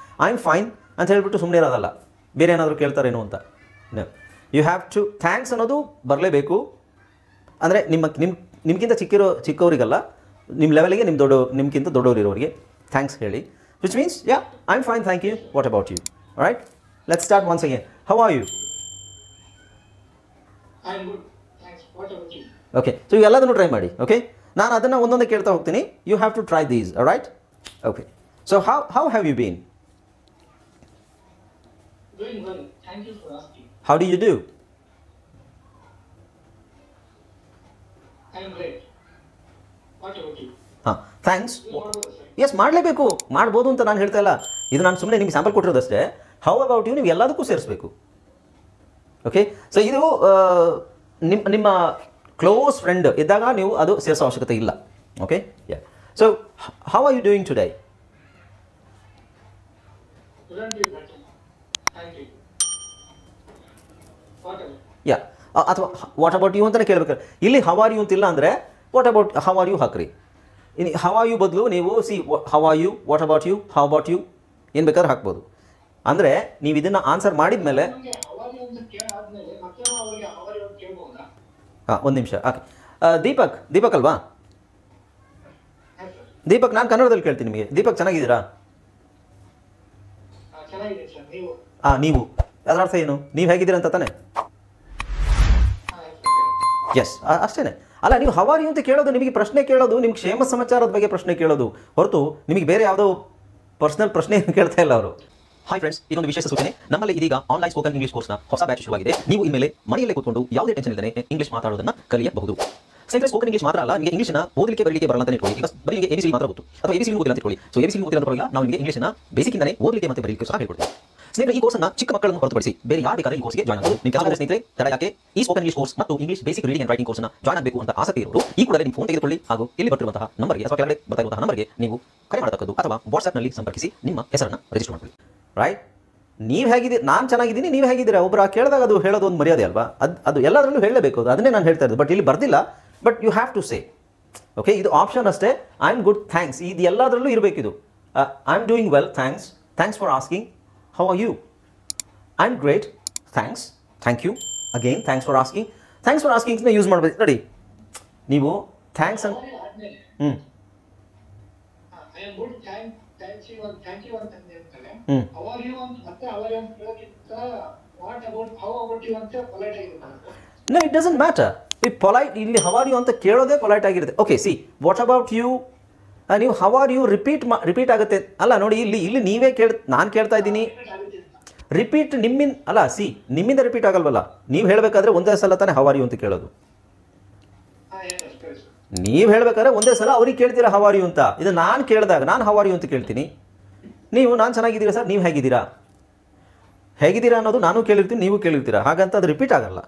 ಐ ಆಮ್ ಫೈನ್ ಅಂತ ಹೇಳ್ಬಿಟ್ಟು ಸುಮ್ಮನೆ ಇರೋದಲ್ಲ, ಬೇರೆ ಏನಾದರೂ ಕೇಳ್ತಾರೇನೋ ಅಂತ. ಯು ಹ್ಯಾವ್ ಟು ಥ್ಯಾಂಕ್ಸ್ ಅನ್ನೋದು ಬರಲೇಬೇಕು. ಅಂದರೆ ನಿಮ್ಗಿಂತ ಚಿಕ್ಕವರಿಗಲ್ಲ, ನಿಮ್ಮ ಲೆವೆಲ್ಗೆ ನಿಮ್ಗಿಂತ ದೊಡ್ಡವರು ಇರೋರಿಗೆ ಥ್ಯಾಂಕ್ಸ್ ಹೇಳಿ. Which means, I am fine thank you, what about you. Right. Let's start once again. How are you? Okay, so ಎಲ್ಲದನ್ನು ಟ್ರೈ ಮಾಡಿ. ಓಕೆ, ನಾನು ಅದನ್ನು ಒಂದೊಂದೇ ಕೇಳ್ತಾ ಹೋಗ್ತೀನಿ. You have to try these. Right. Okay, so how have you been? Doing well. Thank you for asking. How do you do? I am great. What about you? Thanks. Yes, ಮಾಡಲೇಬೇಕು, ಮಾಡ್ಬೋದು ಅಂತ ನಾನು ಹೇಳ್ತಾ ಇಲ್ಲ. ಇದು ನಾನು ಸುಮ್ಮನೆ ನಿಮಗೆ ಸ್ಯಾಂಪಲ್ ಕೊಟ್ಟಿರೋದಷ್ಟೇ. ಹೌ ಅಬೌಟ್ ಯು ನೀವು ಎಲ್ಲದಕ್ಕೂ ಸೇರಿಸಬೇಕು. ಓಕೆ, ಸೊ ಇದು ನಿಮ್ಮ ಕ್ಲೋಸ್ ಫ್ರೆಂಡ್ ಇದ್ದಾಗ ನೀವು ಅದು ಸೇರಿಸೋ ಅವಶ್ಯಕತೆ ಇಲ್ಲ. Okay, so how are you doing today? Couldn't be better. Thank you. What about? ಅಥವಾ ವಾಟ್ ಅಬೌಟ್ ಯು ಅಂತಲೇ ಕೇಳಬೇಕಾದ್ರೆ, ಇಲ್ಲಿ ಹೌ ಆರ್ ಯು ಅಂತಿಲ್ಲ ಅಂದರೆ what about how are you ಹಾಕ್ರಿ. ಇನ್ನು ಹೌ ಆರ್ ಯು ಬದಲು ನೀವು how are you, what about you, how about you ಏನು ಬೇಕಾದ್ರೂ ಹಾಕ್ಬೋದು. ಅಂದರೆ ನೀವು ಇದನ್ನು ಆನ್ಸರ್ ಮಾಡಿದ ಮೇಲೆ ಒಂದು ನಿಮಿಷ. ಓಕೆ, ದೀಪಕ್ ಅಲ್ವಾ? ದೀಪಕ್, ನಾನು ಕನ್ನಡದಲ್ಲಿ ಕೇಳ್ತೀನಿ ನಿಮಗೆ. ದೀಪಕ್, ಚೆನ್ನಾಗಿದ್ದೀರಾ? ನೀವು ಅದರ ಅರ್ಥ ಏನು? ನೀವು ಹೇಗಿದ್ದೀರಾ ಅಂತ ತಾನೆ? ಎಸ್, ಅಷ್ಟೇ. ಅಲ್ಲ, ನೀವು ಹೌ ಆರ್ ಯು ಅಂತ ಕೇಳೋದು, ನಿಮಗೆ ಪ್ರಶ್ನೆ ಕೇಳೋದು, ನಿಮ್ಗೆ ಕ್ಷೇಮ ಸಮಾಚಾರದ ಬಗ್ಗೆ ಪ್ರಶ್ನೆ ಕೇಳೋದು ಹೊರತು ನಿಮಗೆ ಬೇರೆ ಯಾವುದೋ ಪರ್ಸನಲ್ ಪ್ರಶ್ನೆ ಕೇಳ್ತಾ ಇಲ್ಲ ಅವರು. ಹಾಯ್ ಫ್ರೆಂಡ್ಸ್, ಇದೊಂದು ವಿಶೇಷ ಸೂಚನೆ. ನಮ್ಮಲ್ಲಿ ಇದೀಗ ಆನ್ಲೈನ್ ಸ್ಪೋಕನ್ ಇಂಗ್ಲಿಷ್ ಕೋರ್ಸ್ನ ಹೊಸ ಬ್ಯಾಚ್ ಶುರುವಾಗಿದೆ. ನೀವು ಇನ್ಮೇಲೆ ಮನೆಯಲ್ಲೇ ಕೂತ್ಕೊಂಡು ಯಾವುದೇ ಟೆನ್ಷನ್ ಇಲ್ಲದೆ ಇಂಗ್ಲಿಷ್ ಮಾತಾಡೋದನ್ನ ಕಲಿಯಬಹುದು. ಸ್ನೇಹಿತರೆ, ಸ್ಪೋಕನ್ ಇಂಗ್ಲಿಷ್ ಮಾತ್ರ ಅಲ್ಲ, ನಿಮಗೆ ಇಂಗ್ಲಿಷ್ನ ಓದಲಿಕ್ಕೆ ಬರಲಿಕ್ಕೆ ಬರಲ್ಲ ಅಂತ ಇಟ್ಕೊಳ್ಳಿ. ಈಗ ಬರೀ ನಿಮಗೆ ABCD ಮಾತ್ರ ಗೊತ್ತು, ಅಥವಾ ABCD ಓದಿಲ್ಲ ಅಂತ ಇಟ್ಕೊಳ್ಳಿ. ಸೊ ABCD ಓದಿಲ್ಲ ಅಂತ ನಾವು ನಿಮಗೆ ಇಂಗ್ಲಿಷ್ನ ಬೇಸಿಕ್ಕಿಂದನೇ ಓದಲಿಕ್ಕೆ ಮತ್ತೆ ಬರಲಿಕ್ಕೆ ಸಹ ಹೇಳ್ಕೊಡ್ತೀವಿ. ಸ್ನೇಹಿತರೆ, ಈ ಕೋರ್ಸ್ನ ಚಿಕ್ಕ ಮಕ್ಕಳನ್ನು ಹೊರತುಪಡಿಸಿ ಬೇರೆ ಯಾರು ಬೇಕಾದ್ರೆ ಈ ಕೋರ್ಸ್ಗೆ ಜಾಯ್ನ್ ಆಗಬಹುದು. ನಿಮ್ಮ ಕೆಲವು ಸ್ನೇಹಿತರೆ ತಡ ಯಾಕೆ ಈ ಸ್ಪೋಕನ್ ಇಂಗ್ಲಿಷ್ ಕೋರ್ಸ್ ಮತ್ತು English basic reading and writing ಕೋರ್ಸ್ನ ಜಾಯ್ನ್ ಆಗಬೇಕು ಅಂತ ಆಸಕ್ತಿ ಇರೋರು ಈ ಕೂಡಲೇ ನಿಮ್ಮ ಫೋನ್ ತೆಗೆದುಕೊಳ್ಳಿ ಹಾಗೂ ಇಲ್ಲಿ ಬರ್ತಿರುವಂತಹ ನಂಬರ್ಗೆ ಅಥವಾ ಕೆಳಗಡೆ ಬರ್ತಾ ಇರುವಂತಹ ನಂಬರ್ಗೆ ನೀವು ಕರೆ ಮಾಡತಕ್ಕದ್ದು ಅಥವಾ ವಾಟ್ಸ್ಆ್ಯಪ್ನಲ್ಲಿ ಸಂಪರ್ಕಿಸಿ ನಿಮ್ಮ ಹೆಸರನ್ನು ರಿಜಿಸ್ಟರ್ ಮಾಡಿಕೊಳ್ಳಿ. ರೈಟ್. ನೀವು ಹೇಗಿದ್ದೀರಿ, ನಾನು ಚೆನ್ನಾಗಿದ್ದೀನಿ, ನೀವು ಹೇಗಿದ್ದೀರಾ, ಒಬ್ಬರು ಕೇಳಿದಾಗ ಅದು ಹೇಳೋದು ಒಂದು ಮರ್ಯಾದೆ ಅಲ್ವಾ? ಅದು ಎಲ್ಲದರಲ್ಲೂ ಹೇಳಲೇಬೇಕು, ಅದನ್ನೇ ನಾನು ಹೇಳ್ತಾ ಇರೋದು. ಬಟ್ ಇಲ್ಲಿ ಬರ್ದಿಲ್ಲ, but you have to say. Okay, ಇದು ಆಪ್ಷನ್ ಅಷ್ಟೇ. ಐ ಆಮ್ ಗುಡ್, ಥ್ಯಾಂಕ್ಸ್, ಇದು ಎಲ್ಲದರಲ್ಲೂ ಇರಬೇಕಿದು. I am doing well, thanks for asking. How are you? I am great, thank you, again thanks for ಆಸ್ಕಿಂಗ್ಸ್ನ ಯೂಸ್ ಮಾಡಬೇಕು. ನೋಡಿ, ನೀವು ಥ್ಯಾಂಕ್ಸ್ ಅಂತ No, it doesn't matter. Polite, ಇಲ್ಲಿ ಹೌ ಆರ್ ಯು ಅಂತ ಕೇಳೋದೇ ಪೊಲೈಟ್ ಆಗಿರುತ್ತೆ. Okay, see, what about you ನೀವು ಹೌ ಆರ್ ಯು ರಿಪೀಟ್ ಆಗುತ್ತೆ ಅಲ್ಲ ನೋಡಿ, ಇಲ್ಲಿ ನೀವೇ ನಾನು ಕೇಳ್ತಾ ಇದ್ದೀನಿ ರಿಪೀಟ್ ನಿಮ್ಮಿಂದ ಅಲ್ಲ, ನಿಮ್ಮಿಂದ ರಿಪೀಟ್ ಆಗಲ್ವಲ್ಲ. ನೀವು ಹೇಳಬೇಕಾದ್ರೆ ಒಂದೇ ಸಲ ತಾನೇ ಹೌ ಆರ್ ಯು ಅಂತ ಕೇಳೋದು. ನೀವು ಹೇಳಬೇಕಾದ್ರೆ ಒಂದೇ ಸಲ ಅವ್ರಿಗೆ ಕೇಳ್ತೀರಾ ಹೌ ಆರ್ ಯು ಅಂತ. ಇದು ನಾನು ಕೇಳಿದಾಗ ನಾನು ಹೌ ಆರ್ ಯು ಅಂತ ಕೇಳ್ತೀನಿ, ನೀವು ನಾನು ಚೆನ್ನಾಗಿದ್ದೀರಾ ಸರ್, ನೀವು ಹೇಗಿದ್ದೀರಾ ಅನ್ನೋದು ನಾನು ಕೇಳಿರ್ತೀನಿ, ನೀವು ಕೇಳಿರ್ತೀರಾ. ಹಾಗಂತ ಅದು ರಿಪೀಟ್ ಆಗಲ್ಲ.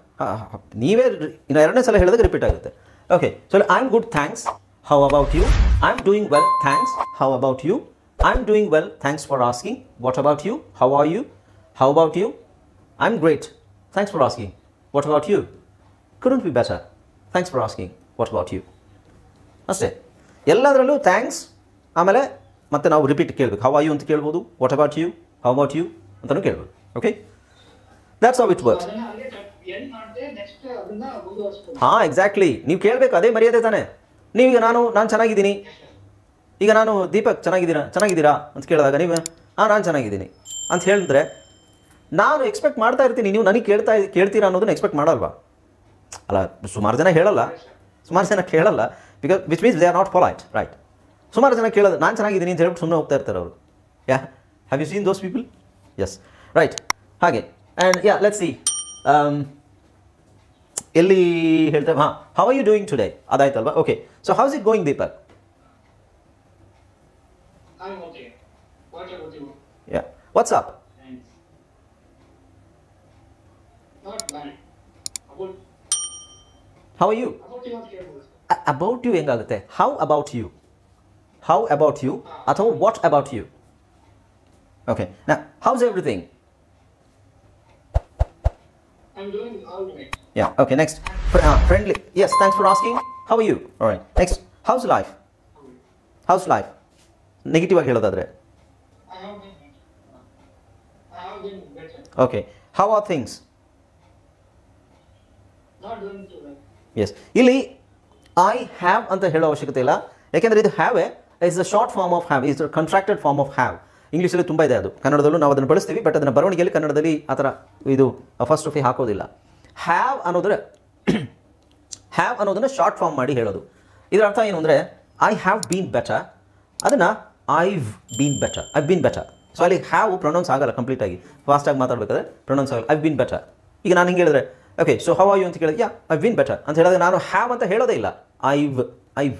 ನೀವೇ ಇನ್ನು ಎರಡನೇ ಸಲ ಹೇಳಿದಾಗ ರಿಪೀಟ್ ಆಗುತ್ತೆ. Okay, so I am good thanks, how about you? I am doing well thanks, how about you? I am doing well thanks for asking, what about you? How are you? How about you? I am great thanks for asking, what about you? Couldn't be better thanks for asking, what about you? ಅಷ್ಟೇ. ಎಲ್ಲದರಲ್ಲೂ thanks, ಆಮೇಲೆ ಮತ್ತೆ ನಾವು repeat ಕೇಳಬೇಕು. How are you ಅಂತ ಕೇಳ್ಬೋದು, what about you, how about you ಅಂತಲೂ ಕೇಳ್ಬೋದು. Okay, that's how it works. ಹಾಂ, ಎಕ್ಸಾಕ್ಟ್ಲಿ. ನೀವು ಕೇಳಬೇಕು, ಅದೇ ಮರ್ಯಾದೆ ತಾನೆ. ನೀವೀಗ ನಾನು ಚೆನ್ನಾಗಿದ್ದೀನಿ, ಈಗ ನಾನು ದೀಪಕ್ ಚೆನ್ನಾಗಿದ್ದೀರಾ ಅಂತ ಕೇಳಿದಾಗ ನೀವು ನಾನು ಚೆನ್ನಾಗಿದ್ದೀನಿ ಅಂತ ಹೇಳಿದ್ರೆ ನಾನು ಎಕ್ಸ್ಪೆಕ್ಟ್ ಮಾಡ್ತಾ ಇರ್ತೀನಿ ನೀವು ನನಗೆ ಕೇಳ್ತೀರಾ ಅನ್ನೋದನ್ನ ಎಕ್ಸ್ಪೆಕ್ಟ್ ಮಾಡಲ್ವಾ? ಅಲ್ಲ, ಸುಮಾರು ಜನ ಕೇಳಲ್ಲ, because which means they are not polite, right? ಸುಮಾರು ಜನ ಕೇಳೋದು ನಾನು ಚೆನ್ನಾಗಿದ್ದೀನಿ ಅಂತ ಹೇಳ್ಬಿಟ್ಟು ಸುಮ್ಮನೆ ಹೋಗ್ತಾ ಇರ್ತಾರೆ ಅವರು. Have you seen those people? Yes, right. ಹಾಗೆ ಆ್ಯಂಡ್ ಲೆಟ್ಸ್ ಸಿ, ಎಲ್ಲಿ ಹೇಳ್ತೇವೆ? ಹಾಂ, how are you doing today ಅದಾಯ್ತಲ್ವಾ? Okay, so how is it going Deepak? What's up? How are you? About you ಹೆಂಗಾಗುತ್ತೆ? ಹೌ ಅಬೌಟ್ ಯು ಅಥವಾ what about you? Okay, ನಾ how's everything? I'm doing all right. Yeah, okay, next. Friendly. Yes, thanks for asking. How are you? All right. Next, how's life? Negative ಆಗಿ ಹೇಳೋದಾದ್ರೆ? I have been better. Okay. How are things? Not doing too well. Yes. ಇಲ್ಲಿ I have ಅಂತ ಹೇಳೋ ಅವಶ್ಯಕತೆ ಇಲ್ಲ, ಯಾಕೆಂದರೆ ಇದು have is a short form of have, is a contracted form of have. ಇಂಗ್ಲೀಷಲ್ಲಿ ತುಂಬ ಇದೆ, ಅದು ಕನ್ನಡದಲ್ಲೂ ನಾವು ಅದನ್ನು ಬಳಸ್ತೀವಿ, ಬಟ್ ಅದನ್ನು ಬರವಣಿಗೆಯಲ್ಲಿ ಕನ್ನಡದಲ್ಲಿ ಆ ಥರ ಇದು ಫಸ್ಟ್ ಆಫ್ ಹಾಕೋದಿಲ್ಲ. ಹ್ಯಾವ್ ಅನ್ನೋದನ್ನು ಶಾರ್ಟ್ ಫಾರ್ಮ್ ಮಾಡಿ ಹೇಳೋದು. ಇದರ ಅರ್ಥ ಏನು ಅಂದರೆ ಐ ಹ್ಯಾವ್ ಬೀನ್ ಬೆಟರ್, ಅದನ್ನು ಐವ್ ಬೀನ್ ಬೆಟರ್. ಸೊ ಅಲ್ಲಿ ಹ್ಯಾವ್ ಪ್ರೊನೌನ್ಸ್ ಆಗಲ್ಲ ಕಂಪ್ಲೀಟಾಗಿ, ಫಾಸ್ಟಾಗಿ ಮಾತಾಡಬೇಕಾದ್ರೆ ಪ್ರೊನೌನ್ಸ್ ಆಗಲ್ಲ. I've been better. ಈಗ ನಾನು ಹಿಂಗೆ ಹೇಳಿದ್ರೆ okay, so how are you ಅಂತ ಕೇಳಿದ್ರೆ ಐವ್ ಬೀನ್ ಬೆಟರ್ ಅಂತ ಹೇಳಿದ್ರೆ ನಾನು ಹ್ಯಾವ್ ಅಂತ ಹೇಳೋದೇ ಇಲ್ಲ, ಐವ್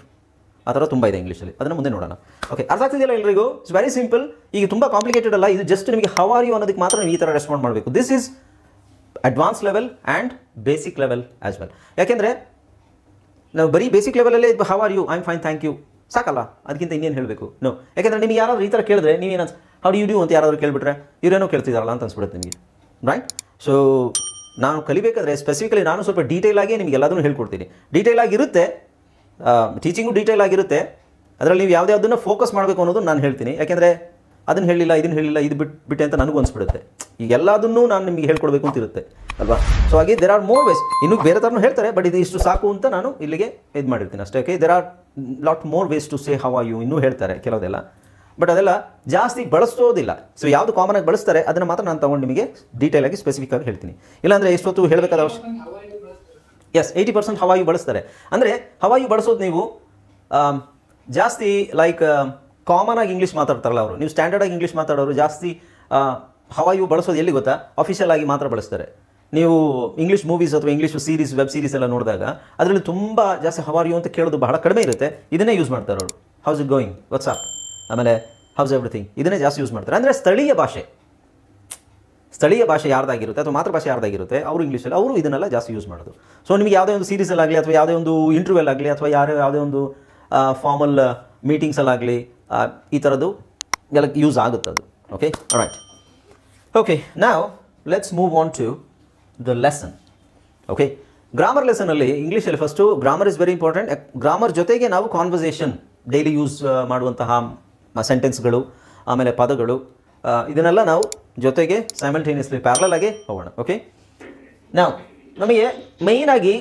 ಆ ಥರ ತುಂಬ ಇದೆ ಇಂಗ್ಲೀಷಲ್ಲಿ, ಅದನ್ನು ಮುಂದೆ ನೋಡೋಣ. ಓಕೆ, ಅರ್ಥ ಆಗ್ತಿದೆಯಲ್ಲ ಎಲ್ರಿಗೂ? It's very simple. ಈಗ ತುಂಬ ಕಾಂಪ್ಲಿಕೇಟೆಡ್ ಅಲ್ಲ, ಇದು ಜಸ್ಟ್ ನಿಮಗೆ ಹೌ ಆರ್ ಯು ಅನ್ನೋದಕ್ಕೆ ಮಾತ್ರ ನೀವು ಈ ಥರ ರೆಸ್ಪಾಂಡ್ ಮಾಡಬೇಕು. This is advance level and basic level as well. ಯಾಕೆಂದರೆ ನಾವು ಬರೀ ಬೇಸಿಕ್ ಲೆವೆಲಲ್ಲೇ how are you, I am fine thank you ಸಾಕಲ್ಲ, ಅದಕ್ಕಿಂತ ಇನ್ನೇನು ಹೇಳಬೇಕು? ನೋ. ಯಾಕೆಂದರೆ ನಿಮಗೆ ಯಾರಾದರೂ ಈ ಥರ ಕೇಳಿದ್ರೆ ನೀವೇನು ಹೌ ಡು ಯು ಡೂ ಅಂತ ಯಾರಾದರೂ ಕೇಳಿಬಿಟ್ರೆ ಇವರೇನೋ ಕೇಳ್ತಿದಾರಲ್ಲ ಅಂತ ಅನ್ಸ್ಬಿಡುತ್ತೆ ನಿಮಗೆ, ರೈಟ್? ಸೊ ನಾನು ಕಲಿಬೇಕಾದ್ರೆ ಸ್ಪೆಸಿಫಿಕಲಿ ನಾನು ಸ್ವಲ್ಪ ಡೀಟೇಲ್ ಆಗಿ ನಿಮಗೆ ಎಲ್ಲದನ್ನು ಹೇಳ್ಕೊಡ್ತೀನಿ. ಡೀಟೇಲ್ ಆಗಿರುತ್ತೆ, ಟೀಚಿಂಗು ಡೀಟೇಲ್ ಆಗಿರುತ್ತೆ, ಅದರಲ್ಲಿ ನೀವು ಯಾವುದನ್ನು ಫೋಕಸ್ ಮಾಡಬೇಕು ಅನ್ನೋದು ನಾನು ಹೇಳ್ತೀನಿ. ಯಾಕೆಂದರೆ ಅದನ್ನು ಹೇಳಿಲ್ಲ ಇದನ್ನು ಹೇಳಿಲ್ಲ ಇದು ಬಿಟ್ಟೆ ಅಂತ ನನಗೂ ಅನಿಸ್ಬಿಡುತ್ತೆ. ಈಗ ಎಲ್ಲದನ್ನೂ ನಾನು ನಿಮಗೆ ಹೇಳ್ಕೊಡ್ಬೇಕು ಅಂತ ಇರುತ್ತೆ ಅಲ್ವಾ? ಸೊ ಹಾಗೆ ದೇರ್ ಆರ್ ಮೋರ್ ವೇಸ್, ಇನ್ನೂ ಬೇರೆ ಥರನೂ ಹೇಳ್ತಾರೆ, ಬಟ್ ಇದು ಇಷ್ಟು ಸಾಕು ಅಂತ ನಾನು ಇಲ್ಲಿಗೆ ಇದು ಮಾಡಿರ್ತೀನಿ ಅಷ್ಟೇ. Okay, there are lot more ways to say how are you, ಇನ್ನೂ ಹೇಳ್ತಾರೆ ಕೆಲವುದೆಲ್ಲ, ಬಟ್ ಅದೆಲ್ಲ ಜಾಸ್ತಿ ಬಳಸೋದಿಲ್ಲ. ಸೊ ಯಾವುದು ಕಾಮನ್ ಆಗಿ ಬಳಸ್ತಾರೆ ಅದನ್ನು ಮಾತ್ರ ನಾನು ತೊಗೊಂಡು ನಿಮಗೆ ಡೀಟೇಲ್ ಆಗಿ ಸ್ಪೆಸಿಫಿಕ್ ಆಗಿ ಹೇಳ್ತೀನಿ. ಇಲ್ಲಾಂದರೆ ಎಷ್ಟೊತ್ತು ಹೇಳಬೇಕಾದ ಅವಶ್ಯ. ಎಸ್, 80% ಹೌ ಆರ್ ಯು ಬಳಸ್ತಾರೆ. ಅಂದರೆ ಹೌ ಆರ್ ಯು ಬಳಸೋದು ನೀವು ಜಾಸ್ತಿ ಲೈಕ್ ಕಾಮನ್ ಆಗಿ ಇಂಗ್ಲೀಷ್ ಮಾತಾಡ್ತಾರಲ್ಲ ಅವರು, ನೀವು ಸ್ಟ್ಯಾಂಡರ್ಡ್ ಆಗಿ ಇಂಗ್ಲೀಷ್ ಮಾತಾಡೋರು ಜಾಸ್ತಿ ಹೌ ಆರ್ ಯು ಬಳಸೋದು ಎಲ್ಲಿ ಗೊತ್ತಾ? ಅಫಿಷಿಯಲ್ ಆಗಿ ಮಾತ್ರ ಬಳಸ್ತಾರೆ. ನೀವು ಇಂಗ್ಲೀಷ್ ಮೂವೀಸ್ ಅಥವಾ ಇಂಗ್ಲೀಷ್ ಸೀರೀಸ್, ವೆಬ್ ಸೀರೀಸ್ ಎಲ್ಲ ನೋಡಿದಾಗ ಅದರಲ್ಲಿ ತುಂಬ ಜಾಸ್ತಿ ಹೌ ಆರ್ ಯು ಅಂತ ಕೇಳೋದು ಬಹಳ ಕಡಿಮೆ ಇರುತ್ತೆ. ಇದನ್ನೇ ಯೂಸ್ ಮಾಡ್ತಾರೆ ಅವರು, house it going, what's up, ಆಮೇಲೆ ಹೌಸ್ ಎವ್ರಿಥಿಂಗ್, ಇದನ್ನೇ ಜಾಸ್ತಿ ಯೂಸ್ ಮಾಡ್ತಾರೆ. ಅಂದರೆ ಸ್ಥಳೀಯ ಭಾಷೆ ಯಾರ್ದಾಗಿರುತ್ತೆ ಅಥವಾ ಮಾತೃಭಾಷೆ ಯಾರ್ದಾಗಿರುತ್ತೆ ಅವರು ಇಂಗ್ಲೀಷಲ್ಲಿ ಅವರು ಇದನ್ನೆಲ್ಲ ಜಾಸ್ತಿ ಯೂಸ್ ಮಾಡೋದು. ಸೊ ನಿಮಗೆ ಯಾವುದೇ ಒಂದು ಸೀರೀಸಲ್ಲಾಗಲಿ ಅಥವಾ ಯಾವುದೇ ಒಂದು ಇಂಟರ್ವ್ಯೂಲ್ಲಾಗಲಿ ಅಥವಾ ಯಾವುದೇ ಒಂದು ಫಾರ್ಮಲ್ ಮೀಟಿಂಗ್ಸಲ್ಲಾಗಲಿ ಈ ಥರದ್ದು ಎಲ್ಲ ಯೂಸ್ ಆಗುತ್ತೆ ಅದು. Okay, right. ಓಕೆ, ನಾವ್ let's move on to the lesson. Okay, grammar ಲೆಸನಲ್ಲಿ ಇಂಗ್ಲೀಷಲ್ಲಿ first grammar is very important. Grammar ಜೊತೆಗೆ ನಾವು ಕಾನ್ವರ್ಸೇಷನ್ ಡೈಲಿ ಯೂಸ್ ಮಾಡುವಂತಹ ಸೆಂಟೆನ್ಸ್ಗಳು ಆಮೇಲೆ ಪದಗಳು ಇದನ್ನೆಲ್ಲ ನಾವು ಜೊತೆಗೆ ಸೈಮಲ್ಟೇನಿಯಸ್ಲಿ ಪ್ಯಾರಲಲ್ ಆಗಿ ಹೋಗೋಣ. ಓಕೆ, ನಾವು ನಮಗೆ ಮೇಯ್ನಾಗಿ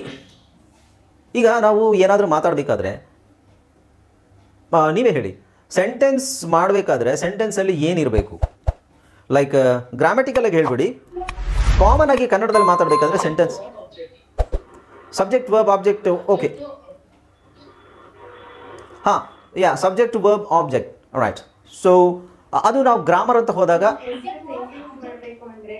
ಈಗ ನಾವು ಏನಾದರೂ ಮಾತಾಡಬೇಕಾದ್ರೆ ನೀವೇ ಹೇಳಿ, ಸೆಂಟೆನ್ಸ್ ಮಾಡಬೇಕಾದ್ರೆ ಸೆಂಟೆನ್ಸಲ್ಲಿ ಏನಿರಬೇಕು? ಲೈಕ್ ಗ್ರಾಮ್ಯಾಟಿಕಲಾಗಿ ಹೇಳ್ಬಿಡಿ. ಕಾಮನ್ ಆಗಿ ಕನ್ನಡದಲ್ಲಿ ಮಾತಾಡಬೇಕಾದ್ರೆ sentence subject verb object. Okay, ಹಾಂ, yeah subject to verb object right. So ಅದು ನಾವು ಗ್ರಾಮರ್ ಅಂತ ಹೋದಾಗ ಮಾಡಬೇಕು ಅಂದ್ರೆ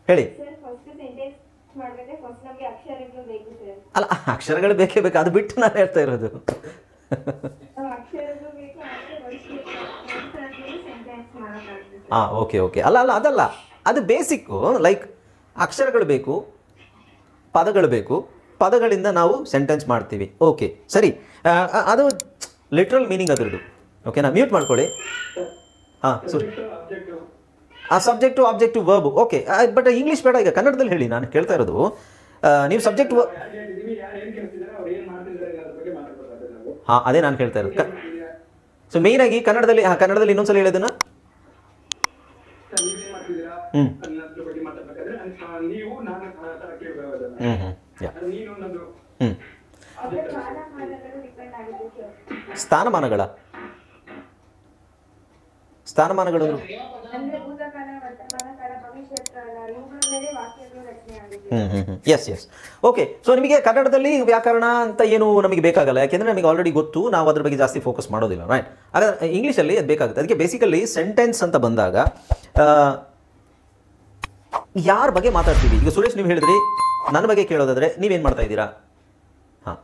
ಹೇಳಿ. ಸರ್ ಫಸ್ಟ್ ಸೆಂಟೆನ್ಸ್ ಮಾಡಬೇಕಾದ್ರೆ ಫಸ್ಟ್ ನಮಗೆ ಅಕ್ಷರಗಳು ಬೇಕು ಸರ್. ಅಲ್ಲ ಅಕ್ಷರಗಳು ಬೇಕೇ ಬೇಕು, ಅದು ಬಿಟ್ಟು ನಾನು ಹೇಳ್ತಾ ಇರೋದು. ಅಕ್ಷರಗಳು ಬೇಕು ಆದ್ರೆ ಸೆಂಟೆನ್ಸ್ ಮಾಡೋಕ್ಕಾಗ್ತದೆ. ಹಾಂ ಓಕೆ ಓಕೆ. ಅಲ್ಲ ಅಲ್ಲ ಅದಲ್ಲ, ಅದು ಬೇಸಿಕ್ಕು. ಲೈಕ್ ಅಕ್ಷರಗಳು ಬೇಕು, ಪದಗಳು ಬೇಕು, ಪದಗಳಿಂದ ನಾವು ಸೆಂಟೆನ್ಸ್ ಮಾಡ್ತೀವಿ. ಓಕೆ ಸರಿ, ಅದು ಲಿಟ್ರಲ್ ಮೀನಿಂಗ್ ಅದರದ್ದು. ಓಕೆನಾ, ಮ್ಯೂಟ್ ಮಾಡ್ಕೊಳ್ಳಿ. ಹಾಂ ಸರಿ. ಆ subject object verb okay. But English ಬೇಡ, ಈಗ ಕನ್ನಡದಲ್ಲಿ ಹೇಳಿ. ನಾನು ಕೇಳ್ತಾ ಇರೋದು ನೀವು ಸಬ್ಜೆಕ್ಟ್ ಹಾಂ ಅದೇ ನಾನು ಕೇಳ್ತಾ ಇರೋದು. ಸೊ ಮೇಯ್ನಾಗಿ ಕನ್ನಡದಲ್ಲಿ ಕನ್ನಡದಲ್ಲಿ ಇನ್ನೊಂದ್ಸಲ ಹೇಳೋದನ್ನ ಸ್ಥಾನಮಾನಗಳ ಸ್ಥಾನಮಾನಗಳು ಅಂದ್ರೆ ಭೂತಕಾಲ, ವರ್ತಮಾನ ಕಾಲ, ಭವಿಷ್ಯತ್ ಕಾಲ ಇವುಗಳ ಮೇಲೆ ವಾಕ್ಯಗಳು ರಚನೆ ಆಗುತ್ತೆ. S yes okay. ಸೊ ನಿಮಗೆ ಕನ್ನಡದಲ್ಲಿ ವ್ಯಾಕರಣ ಅಂತ ಏನು ನಮಗೆ ಬೇಕಾಗಲ್ಲ, ಯಾಕೆಂದರೆ ನಮಗೆ ಆಲ್ರೆಡಿ ಗೊತ್ತು, ನಾವು ಅದ್ರ ಬಗ್ಗೆ ಜಾಸ್ತಿ ಫೋಕಸ್ ಮಾಡೋದಿಲ್ಲ ರೈಟ್. ಹಾಗಾದ್ರೆ ಇಂಗ್ಲೀಷಲ್ಲಿ ಅದು ಬೇಕಾಗುತ್ತೆ. ಅದಕ್ಕೆ ಬೇಸಿಕಲಿ ಸೆಂಟೆನ್ಸ್ ಅಂತ ಬಂದಾಗ ಯಾರ ಬಗ್ಗೆ ಮಾತಾಡ್ತೀವಿ. ಈಗ ಸುರೇಶ್ ನೀವು ಹೇಳಿದ್ರಿ, ನನ್ನ ಬಗ್ಗೆ ಕೇಳೋದಾದರೆ ನೀವೇನು ಮಾಡ್ತಾ ಇದ್ದೀರಾ, ಹಾಂ.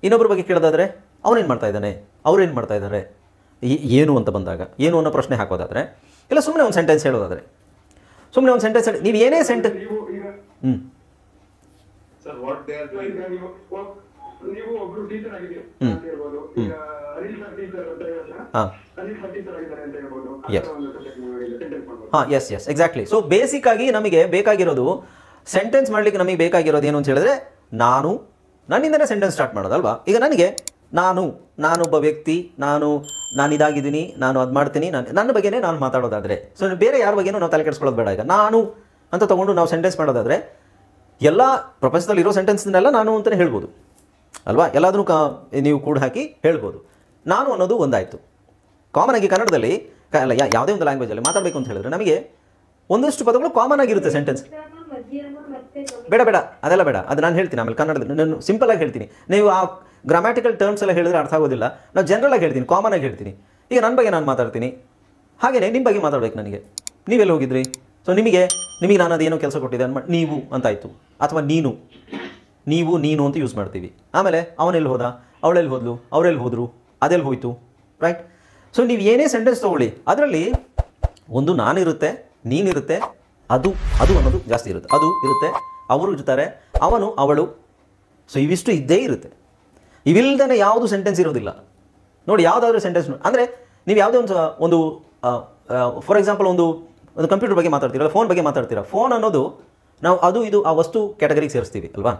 ಇನ್ನೊಬ್ಬರ ಬಗ್ಗೆ ಕೇಳೋದಾದರೆ ಅವನೇನು ಮಾಡ್ತಾ ಇದ್ದಾನೆ, ಅವ್ರೇನು ಮಾಡ್ತಾ ಇದ್ದಾರೆ, ಏನು ಅಂತ ಬಂದಾಗ ಏನು ಅನ್ನೋ ಪ್ರಶ್ನೆ ಹಾಕೋದಾದರೆ, ಇಲ್ಲ ಸುಮ್ಮನೆ ಒಂದು ಸೆಂಟೆನ್ಸ್ ಹೇಳೋದಾದರೆ, ಸುಮ್ಮನೆ ಒಂದು ಸೆಂಟೆನ್ಸ್ ಹೇಳಿ. ನೀವು ಏನೇ sentence sir what they are doing. ನೀವು ಒಬ್ರು ಟೀಚರ್ ಆಗಿದ್ದೀರಿ ಅಂತ ಹೇಳ್ಬೋದು. ಈಗ ಅನಿಲ್ ಸರ್ ಟೀಚರ್ ಅಂತ ಹೇಳಿದ್ರೆ ಅನಿಲ್ ಸರ್ ಟೀಚರ್ ಆಗಿದ್ದಾರೆ ಅಂತ ಹೇಳ್ಬೋದು. ಹಾಂ yes yes exactly. So basic ಆಗಿ ನಮಗೆ ಬೇಕಾಗಿರೋದು ಸೆಂಟೆನ್ಸ್ ಮಾಡಲಿಕ್ಕೆ ನಮಗೆ ಬೇಕಾಗಿರೋದು ಏನು ಅಂತ ಹೇಳಿದ್ರೆ, ನಾನು ನನ್ನಿಂದನೇ ಸೆಂಟೆನ್ಸ್ ಸ್ಟಾರ್ಟ್ ಮಾಡೋದಲ್ವಾ. ಈಗ ನನಗೆ ನಾನೊಬ್ಬ ವ್ಯಕ್ತಿ, ನಾನು ಇದಾಗಿದ್ದೀನಿ, ನಾನು ಅದು ಮಾಡ್ತೀನಿ, ನನ್ನ ಬಗ್ಗೆನೇ ನಾನು ಮಾತಾಡೋದಾದರೆ, ಸೊ ಬೇರೆ ಯಾರ ಬಗ್ಗೆನೂ ನಾವು ತಲೆ ಕೆಡಿಸ್ಕೊಳ್ಳೋದು ಬೇಡ. ಈಗ ನಾನು ಅಂತ ತೊಗೊಂಡು ನಾವು ಸೆಂಟೆನ್ಸ್ ಮಾಡೋದಾದರೆ ಎಲ್ಲ ಪ್ರಪಂಚದಲ್ಲಿ ಇರೋ ಸೆಂಟೆನ್ಸ್ನೆಲ್ಲ ನಾನು ಅಂತಲೇ ಹೇಳ್ಬೋದು ಅಲ್ವಾ. ಎಲ್ಲಾದರೂ ನೀವು ಕೂಡ ಹಾಕಿ ಹೇಳ್ಬೋದು. ನಾನು ಅನ್ನೋದು ಒಂದಾಯಿತು. ಕಾಮನ್ ಆಗಿ ಕನ್ನಡದಲ್ಲಿ ಅಲ್ಲ ಯಾವುದೇ ಒಂದು ಲ್ಯಾಂಗ್ವೇಜಲ್ಲಿ ಮಾತಾಡಬೇಕು ಅಂತ ಹೇಳಿದ್ರೆ ನಮಗೆ ಒಂದಷ್ಟು ಪದಗಳು ಕಾಮನ್ ಆಗಿರುತ್ತೆ ಸೆಂಟೆನ್ಸ್. ಬೇಡ ಅದೆಲ್ಲ ಬೇಡ, ಅದು ನಾನು ಹೇಳ್ತೀನಿ ಆಮೇಲೆ ಕನ್ನಡದಲ್ಲಿ. ನಾನು ಸಿಂಪಲ್ ಆಗಿ ಹೇಳ್ತೀನಿ. ನೀವು ಆ ಗ್ರಾಮ್ಯಾಟಿಕಲ್ ಟರ್ಮ್ಸ್ ಎಲ್ಲ ಹೇಳಿದ್ರೆ ಅರ್ಥ ಆಗೋದಿಲ್ಲ. ನಾವು ಜನರಲ್ ಆಗಿ ಹೇಳ್ತೀನಿ, ಕಾಮನ್ ಆಗಿ ಹೇಳ್ತೀನಿ. ಈಗ ನನ್ನ ಬಗ್ಗೆ ನಾನು ಮಾತಾಡ್ತೀನಿ, ಹಾಗೆಯೇ ನಿಮ್ಮ ಬಗ್ಗೆ ಮಾತಾಡ್ಬೇಕು ನನಗೆ. ನೀವೆಲ್ಲ ಹೋಗಿದ್ರಿ, ಸೊ ನಿಮಗೆ ನಾನು ಅದೇನೋ ಕೆಲಸ ಕೊಟ್ಟಿದ್ದೆ ನೀವು ಅಂತಾಯಿತು, ಅಥವಾ ನೀನು ಅಂತ ಯೂಸ್ ಮಾಡ್ತೀವಿ. ಆಮೇಲೆ ಅವನೆಲ್ಲಿ ಹೋದ, ಅವಳೆಲ್ಲಿ ಹೋದ್ಲು, ಅವರೆಲ್ಲಿ ಹೋದರು, ಅದೆಲ್ಲಿ ಹೋಯಿತು ರೈಟ್. ಸೊ ನೀವು ಏನೇ ಸೆಂಟೆನ್ಸ್ ತೊಗೊಳ್ಳಿ, ಅದರಲ್ಲಿ ಒಂದು ನಾನಿರುತ್ತೆ, ನೀನಿರುತ್ತೆ, ಅದು ಅನ್ನೋದು ಜಾಸ್ತಿ ಇರುತ್ತೆ. ಅದು ಇರುತ್ತೆ, ಅವರು ಇರ್ತಾರೆ, ಅವನು ಅವಳು. ಸೊ ಇವಿಷ್ಟು ಇದ್ದೇ ಇರುತ್ತೆ. ಇವಿಲ್ದೇ ಯಾವುದು ಸೆಂಟೆನ್ಸ್ ಇರೋದಿಲ್ಲ ನೋಡಿ. ಯಾವುದಾದ್ರೂ ಸೆಂಟೆನ್ಸ್ ಅಂದರೆ ನೀವು ಯಾವುದೇ ಒಂದು ಫಾರ್ ಎಕ್ಸಾಂಪಲ್ ಒಂದು ಕಂಪ್ಯೂಟರ್ ಬಗ್ಗೆ ಮಾತಾಡ್ತೀರಲ್ಲ, ಫೋನ್ ಬಗ್ಗೆ ಮಾತಾಡ್ತೀರಾ. ಫೋನ್ ಅನ್ನೋದು ನಾವು ಅದು ಇದು ಆ ವಸ್ತು ಕ್ಯಾಟಗರಿಗೆ ಸೇರಿಸ್ತೀವಿ ಅಲ್ವಾ.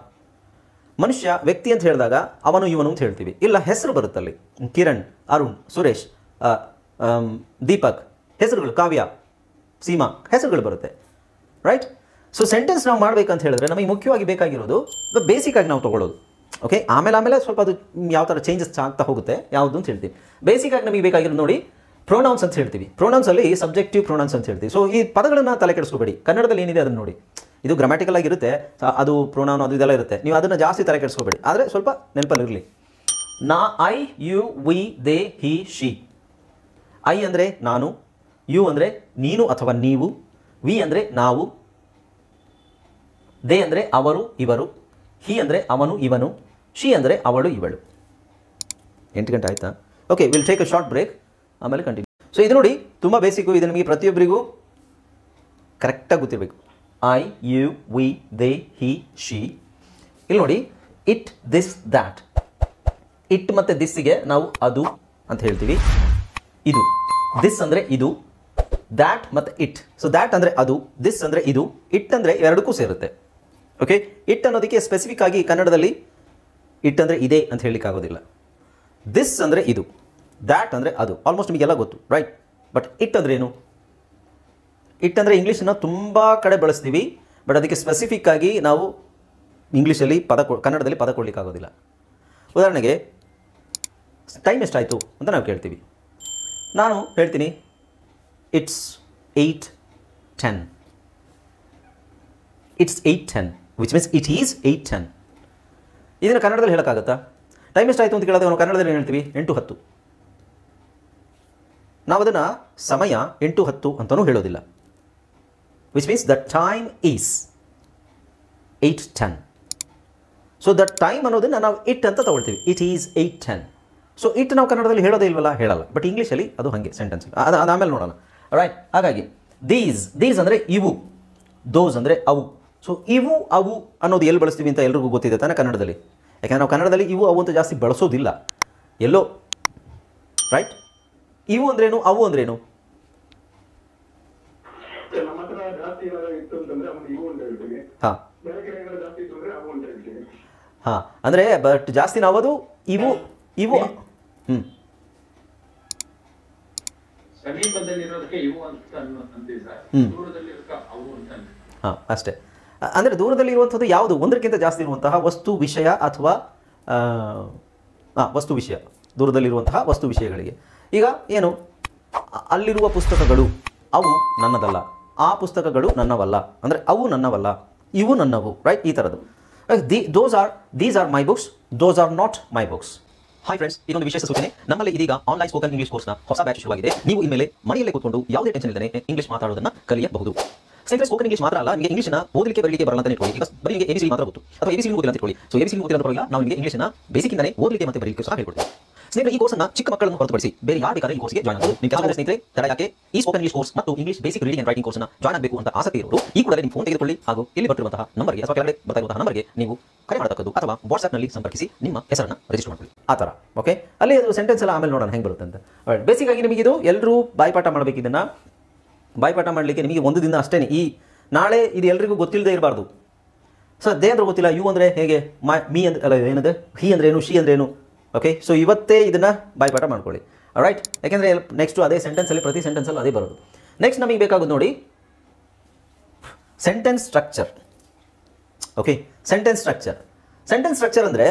ಮನುಷ್ಯ ವ್ಯಕ್ತಿ ಅಂತ ಹೇಳಿದಾಗ ಅವನು ಇವನು ಅಂತ ಹೇಳ್ತೀವಿ. ಇಲ್ಲ ಹೆಸರು ಬರುತ್ತಲ್ಲಿ, ಕಿರಣ್, ಅರುಣ್, ಸುರೇಶ್, ದೀಪಕ್, ಹೆಸರುಗಳು, ಕಾವ್ಯ, ಸೀಮಾ, ಹೆಸರುಗಳು ಬರುತ್ತೆ ರೈಟ್. ಸೊ ಸೆಂಟೆನ್ಸ್ ನಾವು ಮಾಡಬೇಕಂತ ಹೇಳಿದ್ರೆ ನಮಗೆ ಮುಖ್ಯವಾಗಿ ಬೇಕಾಗಿರೋದು ಬೇಸಿಕಾಗಿ ನಾವು ತೊಗೊಳ್ಳೋದು. ಓಕೆ, ಆಮೇಲೆ ಸ್ವಲ್ಪ ಅದು ಯಾವ ಥರ ಚೇಂಜಸ್ ಆಗ್ತಾ ಹೋಗುತ್ತೆ ಯಾವುದು ಅಂತ ಹೇಳ್ತೀವಿ. ಬೇಸಿಕಾಗಿ ನಮಗೆ ಬೇಕಾಗಿರೋದು ನೋಡಿ ಪ್ರೊನೌನ್ಸ್ ಅಂತ ಹೇಳ್ತೀವಿ. ಪ್ರೊನೌನ್ಸಲ್ಲಿ ಸಬ್ಜೆಕ್ಟಿವ್ ಪ್ರೊನೌನ್ಸ್ ಅಂತ ಹೇಳ್ತೀವಿ. ಸೊ ಈ ಪದಗಳನ್ನು ತಲೆ ಕೆಡಿಸ್ಕೋಬೇಡಿ. ಕನ್ನಡದಲ್ಲಿ ಏನಿದೆ ಅದನ್ನು ನೋಡಿ, ಇದು ಗ್ರಾಮ್ಯಾಟಿಕಲ್ ಆಗಿರುತ್ತೆ, ಅದು ಪ್ರೊನೌನ್ ಅದು ಇದೆಲ್ಲ ಇರುತ್ತೆ. ನೀವು ಅದನ್ನು ಜಾಸ್ತಿ ತಲೆ ಕೆಡಿಸ್ಕೋಬೇಡಿ, ಆದರೆ ಸ್ವಲ್ಪ ನೆನಪಲ್ಲಿರಲಿ. ನಾ, I, you, we, they, he, she. I ಅಂದರೆ ನಾನು, ಯು ಅಂದರೆ ನೀನು ಅಥವಾ ನೀವು, ವಿ ಅಂದರೆ ನಾವು, ದೇ ಅಂದರೆ ಅವರು ಇವರು, ಹಿ ಅಂದರೆ ಅವನು ಇವನು, ಶಿ ಅಂದರೆ ಅವಳು ಇವಳು. 8 ಗಂಟೆ ಆಯಿತಾ? Okay, will take a short break, ಆಮೇಲೆ ಕಂಟಿನ್ಯೂ. ಸೊ ಇದು ನೋಡಿ ತುಂಬ ಬೇಸಿಕ್ಕು. ಇದು ನಿಮಗೆ ಪ್ರತಿಯೊಬ್ಬರಿಗೂ ಕರೆಕ್ಟಾಗಿ ಗೊತ್ತಿರಬೇಕು. I, you, we, they, he, she. ಇಲ್ಲಿ ನೋಡಿ, ಇಟ್, ದಿಸ್, ದ್ಯಾಟ್. ಇಟ್ ಮತ್ತು ದಿಸ್ಸಿಗೆ ನಾವು ಅದು ಅಂತ ಹೇಳ್ತೀವಿ. ಇದು ದಿಸ್ ಅಂದರೆ ಇದು, ದ್ಯಾಟ್ ಮತ್ತು ಇಟ್. ಸೊ ದ್ಯಾಟ್ ಅಂದರೆ ಅದು, ದಿಸ್ ಅಂದರೆ ಇದು, ಇಟ್ ಅಂದರೆ ಎರಡಕ್ಕೂ ಸೇರುತ್ತೆ. ಓಕೆ, ಇಟ್ ಅನ್ನೋದಕ್ಕೆ ಸ್ಪೆಸಿಫಿಕ್ ಆಗಿ ಕನ್ನಡದಲ್ಲಿ ಇಟ್ ಅಂದರೆ ಇದೆ ಅಂತ ಹೇಳಲಿಕ್ಕಾಗೋದಿಲ್ಲ. ದಿಸ್ ಅಂದರೆ ಇದು, ದ್ಯಾಟ್ ಅಂದರೆ ಅದು. ಆಲ್ಮೋಸ್ಟ್ ನಿಮಗೆಲ್ಲ ಗೊತ್ತು ರೈಟ್. ಬಟ್ ಇಟ್ ಅಂದರೆ ಏನು? ಇಟ್ ಅಂದರೆ ಇಂಗ್ಲೀಷನ್ನು ತುಂಬ ಕಡೆ ಬಳಸ್ತೀವಿ, ಬಟ್ ಅದಕ್ಕೆ ಸ್ಪೆಸಿಫಿಕ್ ಆಗಿ ನಾವು ಇಂಗ್ಲೀಷಲ್ಲಿ ಕನ್ನಡದಲ್ಲಿ ಪದ ಕೊಡಲಿಕ್ಕಾಗೋದಿಲ್ಲ. ಉದಾಹರಣೆಗೆ ಟೈಮ್ ಎಷ್ಟಾಯಿತು ಅಂತ ನಾವು ಕೇಳ್ತೀವಿ. ನಾನು ಹೇಳ್ತೀನಿ it's 8:10. It's 8:10 which means it is 8:10. ಇದನ್ನು ಕನ್ನಡದಲ್ಲಿ ಹೇಳೋಕ್ಕಾಗತ್ತಾ? ಟೈಮ್ ಎಷ್ಟಾಯಿತು ಅಂತ ಕೇಳಿದ್ರೆ ನಾವು ಕನ್ನಡದಲ್ಲಿ ಏನು ಹೇಳ್ತೀವಿ 8:10. ನಾವು ಅದನ್ನು ಸಮಯ 8:10 ಅಂತಲೂ ಹೇಳೋದಿಲ್ಲ. Which means the time is 8:10. So the time ಅನ್ನೋದನ್ನು ನಾವು ಇಟ್ ಅಂತ ತಗೊಳ್ತೀವಿ. It is 8:10. ಸೊ ಇಟ್ ನಾವು ಕನ್ನಡದಲ್ಲಿ ಹೇಳೋದೇ ಇಲ್ವಲ್ಲ, ಹೇಳಲ್ಲ. ಬಟ್ ಇಂಗ್ಲೀಷಲ್ಲಿ ಅದು ಹಾಗೆ ಸೆಂಟೆನ್ಸ್, ಅದು ಆಮೇಲೆ ನೋಡೋಣ. ರೈಟ್. ಹಾಗಾಗಿ ದೀಸ್ ಅಂದರೆ ಇವು, ದೋಸ್ ಅಂದರೆ ಅವು. ಸೊ ಇವು ಅವು ಅನ್ನೋದು ಎಲ್ಲಿ ಬಳಸ್ತೀವಿ ಅಂತ ಎಲ್ರಿಗೂ ಗೊತ್ತಿದೆ ತಾನೇ ಕನ್ನಡದಲ್ಲಿ. ಯಾಕೆಂದರೆ ನಾವು ಕನ್ನಡದಲ್ಲಿ ಇವು ಅವು ಅಂತ ಜಾಸ್ತಿ ಬಳಸೋದಿಲ್ಲ ಎಲ್ಲೋ. ರೈಟ್. ಇವು ಅಂದ್ರೇನು, ಅವು ಅಂದ್ರೇನು? ನಮ್ಮ ಹತ್ರ ಜಾಸ್ತಿ ಏನಾದ್ರು ಇತ್ತು ಅಂತಂದ್ರೆ ಅವನು ಇವು ಅಂತ ಹೇಳ್ತೀವಿ. ಹಾಂ ಬೇರೆ ಕಡೆ ಏನಾದ್ರು ಜಾಸ್ತಿ ಇತ್ತು ಅಂದ್ರೆ ಅವು ಅಂತ ಹೇಳ್ತೀವಿ. ಹಾಂ, ಅಂದರೆ ಬಟ್ ಜಾಸ್ತಿ ನಾವು ಅದು ಇವು ಇವು ಸಮೀಪದಲ್ಲಿರೋದಕ್ಕೆ ಇವು ಅಂತ ಅಂತೀವಿ ಸರ್, ದೂರದಲ್ಲಿರೋದಕ್ಕೆ ಅವು ಅಂತ ಅಂತೀವಿ. ಹಾಂ, ಅಷ್ಟೇ. ಅಂದರೆ ದೂರದಲ್ಲಿರುವಂಥದ್ದು ಯಾವುದು? ಒಂದಕ್ಕಿಂತ ಜಾಸ್ತಿ ಇರುವಂತಹ ವಸ್ತು ವಿಷಯ ಅಥವಾ ವಸ್ತು ವಿಷಯ, ದೂರದಲ್ಲಿರುವಂತಹ ವಸ್ತು ವಿಷಯಗಳಿಗೆ. ಈಗ ಏನು, ಅಲ್ಲಿರುವ ಪುಸ್ತಕಗಳು ಅವು ನನ್ನದಲ್ಲ, ಆ ಪುಸ್ತಕಗಳು ನನ್ನವಲ್ಲ, ಅಂದರೆ ಅವು ನನ್ನವಲ್ಲ, ಇವು ನನ್ನವು. ರೈಟ್. ಈ ಥರದ್ದು. These are my books, those are not my books. Hi friends, ಇದೊಂದು ವಿಶೇಷ ಸೂಚನೆ. ನಮ್ಮಲ್ಲಿ ಇದೀಗ ಆನ್ಲೈನ್ ಸ್ಪೋಕನ್ ಇಂಗ್ಲಿಷ್ ಕೋರ್ಸ್ನ ಹೊಸ ಬ್ಯಾಚ್ ಶುರುವಾಗಿದೆ. ನೀವು ಇನ್ಮೇಲೆ ಮನೆಯಲ್ಲೇ ಕೂತ್ಕೊಂಡು ಯಾವುದೇ ಟೆನ್ಷನ್ ಇಲ್ಲದೆ ಇಂಗ್ಲಿಷ್ ಮಾತಾಡೋದನ್ನು ಕಲಿಯಬಹುದು. ಸ್ನೇಹಿತರೆ, ಸ್ಪೋಕನ್ ಇಂಗ್ಲಿಷ್ ಮಾತ್ರ ಅಲ್ಲ, ನಿಮಗೆ ಇಂಗ್ಲಿಷ್ನ ಓದಲಿಕ್ಕೆ ಬರಲಿಕ್ಕೆ ಬರಲ್ಲ ಅಂತ ಇಟ್ಕೊಳ್ಳಿ. ಈಗ ಬರೀ ನಿಮಗೆ ಎಬಿಸಿ ಮಾತ್ರ ಗೊತ್ತು, ಅಥವಾ ಎಬಿಸಿ ಓದಿಲ್ಲ ಅಂತ ಇಟ್ಕೊಳ್ಳಿ. ಸೊ ಎಬಿಸಿ ಓದಿಲ್ಲ ಅಂತ ನಾವು ನಿಮಗೆ ಇಂಗ್ಲಿಷ್ನ ಬೇಸಿಕ್ಕಿಂದನೇ ಓದಲಿಕ್ಕೆ ಮತ್ತೆ ಬರಲಿಕ್ಕೆ ಸಹ ಹೇಳ್ಕೊಡ್ತೀವಿ. ಸ್ನೇಹಿತರೆ, ಈ ಕೋರ್ಸ್ನ ಚಿಕ್ಕ ಮಕ್ಕಳನ್ನು ಹೊರತುಪಡಿಸಿ ಬೇರೆ ಯಾರು ಬೇಕಾದ್ರೆ ಈ ಕೋರ್ಸ್ಗೆ ಜಾಯ್ನ್ ಆಗಬಹುದು. ನಿಮ್ಮ ಕೆಲವು ಸ್ನೇಹಿತರೆ ತಡ ಯಾಕೆ ಈ ಸ್ಪೋಕನ್ ಇಂಗ್ಲಿಷ್ ಕೋರ್ಸ್ ಮತ್ತು English basic reading and writing ಕೋರ್ಸ್ನ ಜಾಯ್ನ್ ಆಗಬೇಕು ಅಂತ ಆಸಕ್ತಿ ಇರೋರು ಈ ಕೂಡಲೇ ನಿಮ್ಮ ಫೋನ್ ತೆಗೆದುಕೊಳ್ಳಿ ಹಾಗೂ ಇಲ್ಲಿ ಬರ್ತಿರುವಂತಹ ನಂಬರ್ಗೆ ಅಥವಾ ಕೆಳಗಡೆ ಬರ್ತಾ ಇರುವಂತಹ ನಂಬರ್ಗೆ ನೀವು ಕರೆ ಮಾಡತಕ್ಕದ್ದು ಅಥವಾ ವಾಟ್ಸ್ಆ್ಯಪ್ನಲ್ಲಿ ಸಂಪರ್ಕಿಸಿ ನಿಮ್ಮ ಹೆಸರನ್ನು ರಿಜಿಸ್ಟರ್ ಮಾಡ್ಕೊಳ್ಳಿ. ಆ ಥರ. ಓಕೆ. ಅಲ್ಲಿ ಅದು ಸೆಂಟೆನ್ಸ್ ಎಲ್ಲ ಆಮೇಲೆ ನೋಡೋಣ ಹೆಂಗೆ ಬರುತ್ತೆ ಅಂತ. ಬೇಸಿಕ್ ಆಗಿ ನಿಮಗೆ ಇದು ಎಲ್ಲರೂ ಬಾಯ್ಪಾಠ ಮಾಡಬೇಕು. ಇದನ್ನು ಬಾಯ್ಪಾಠ ಮಾಡಲಿಕ್ಕೆ ನಿಮಗೆ ಒಂದು ದಿನ ಅಷ್ಟೇ. ಈ ನಾಳೆ ಇದು ಎಲ್ರಿಗೂ ಗೊತ್ತಿಲ್ಲದೆ ಇರಬಾರ್ದು. ಸೊ ದೇ ಅಂದ್ರೆ ಗೊತ್ತಿಲ್ಲ, ಯು ಅಂದರೆ ಹೇಗೆ, ಮೀ ಅಂದ್ರೆ ಅಲ್ಲ ಏನಂದರೆ ಹಿ ಅಂದ್ರೇನು, ಶಿ ಅಂದ್ರೇನು. ಓಕೆ. ಸೊ ಇವತ್ತೇ ಇದನ್ನು ಬಾಯ್ಪಾಠ ಮಾಡ್ಕೊಳ್ಳಿ. ರೈಟ್. ಯಾಕೆಂದರೆ ನೆಕ್ಸ್ಟು ಅದೇ ಸೆಂಟೆನ್ಸಲ್ಲಿ, ಪ್ರತಿ ಸೆಂಟೆನ್ಸಲ್ಲಿ ಅದೇ ಬರೋದು. ನೆಕ್ಸ್ಟ್ ನಮಗೆ ಬೇಕಾಗೋದು ನೋಡಿ sentence structure. Okay. Sentence structure ಅಂದರೆ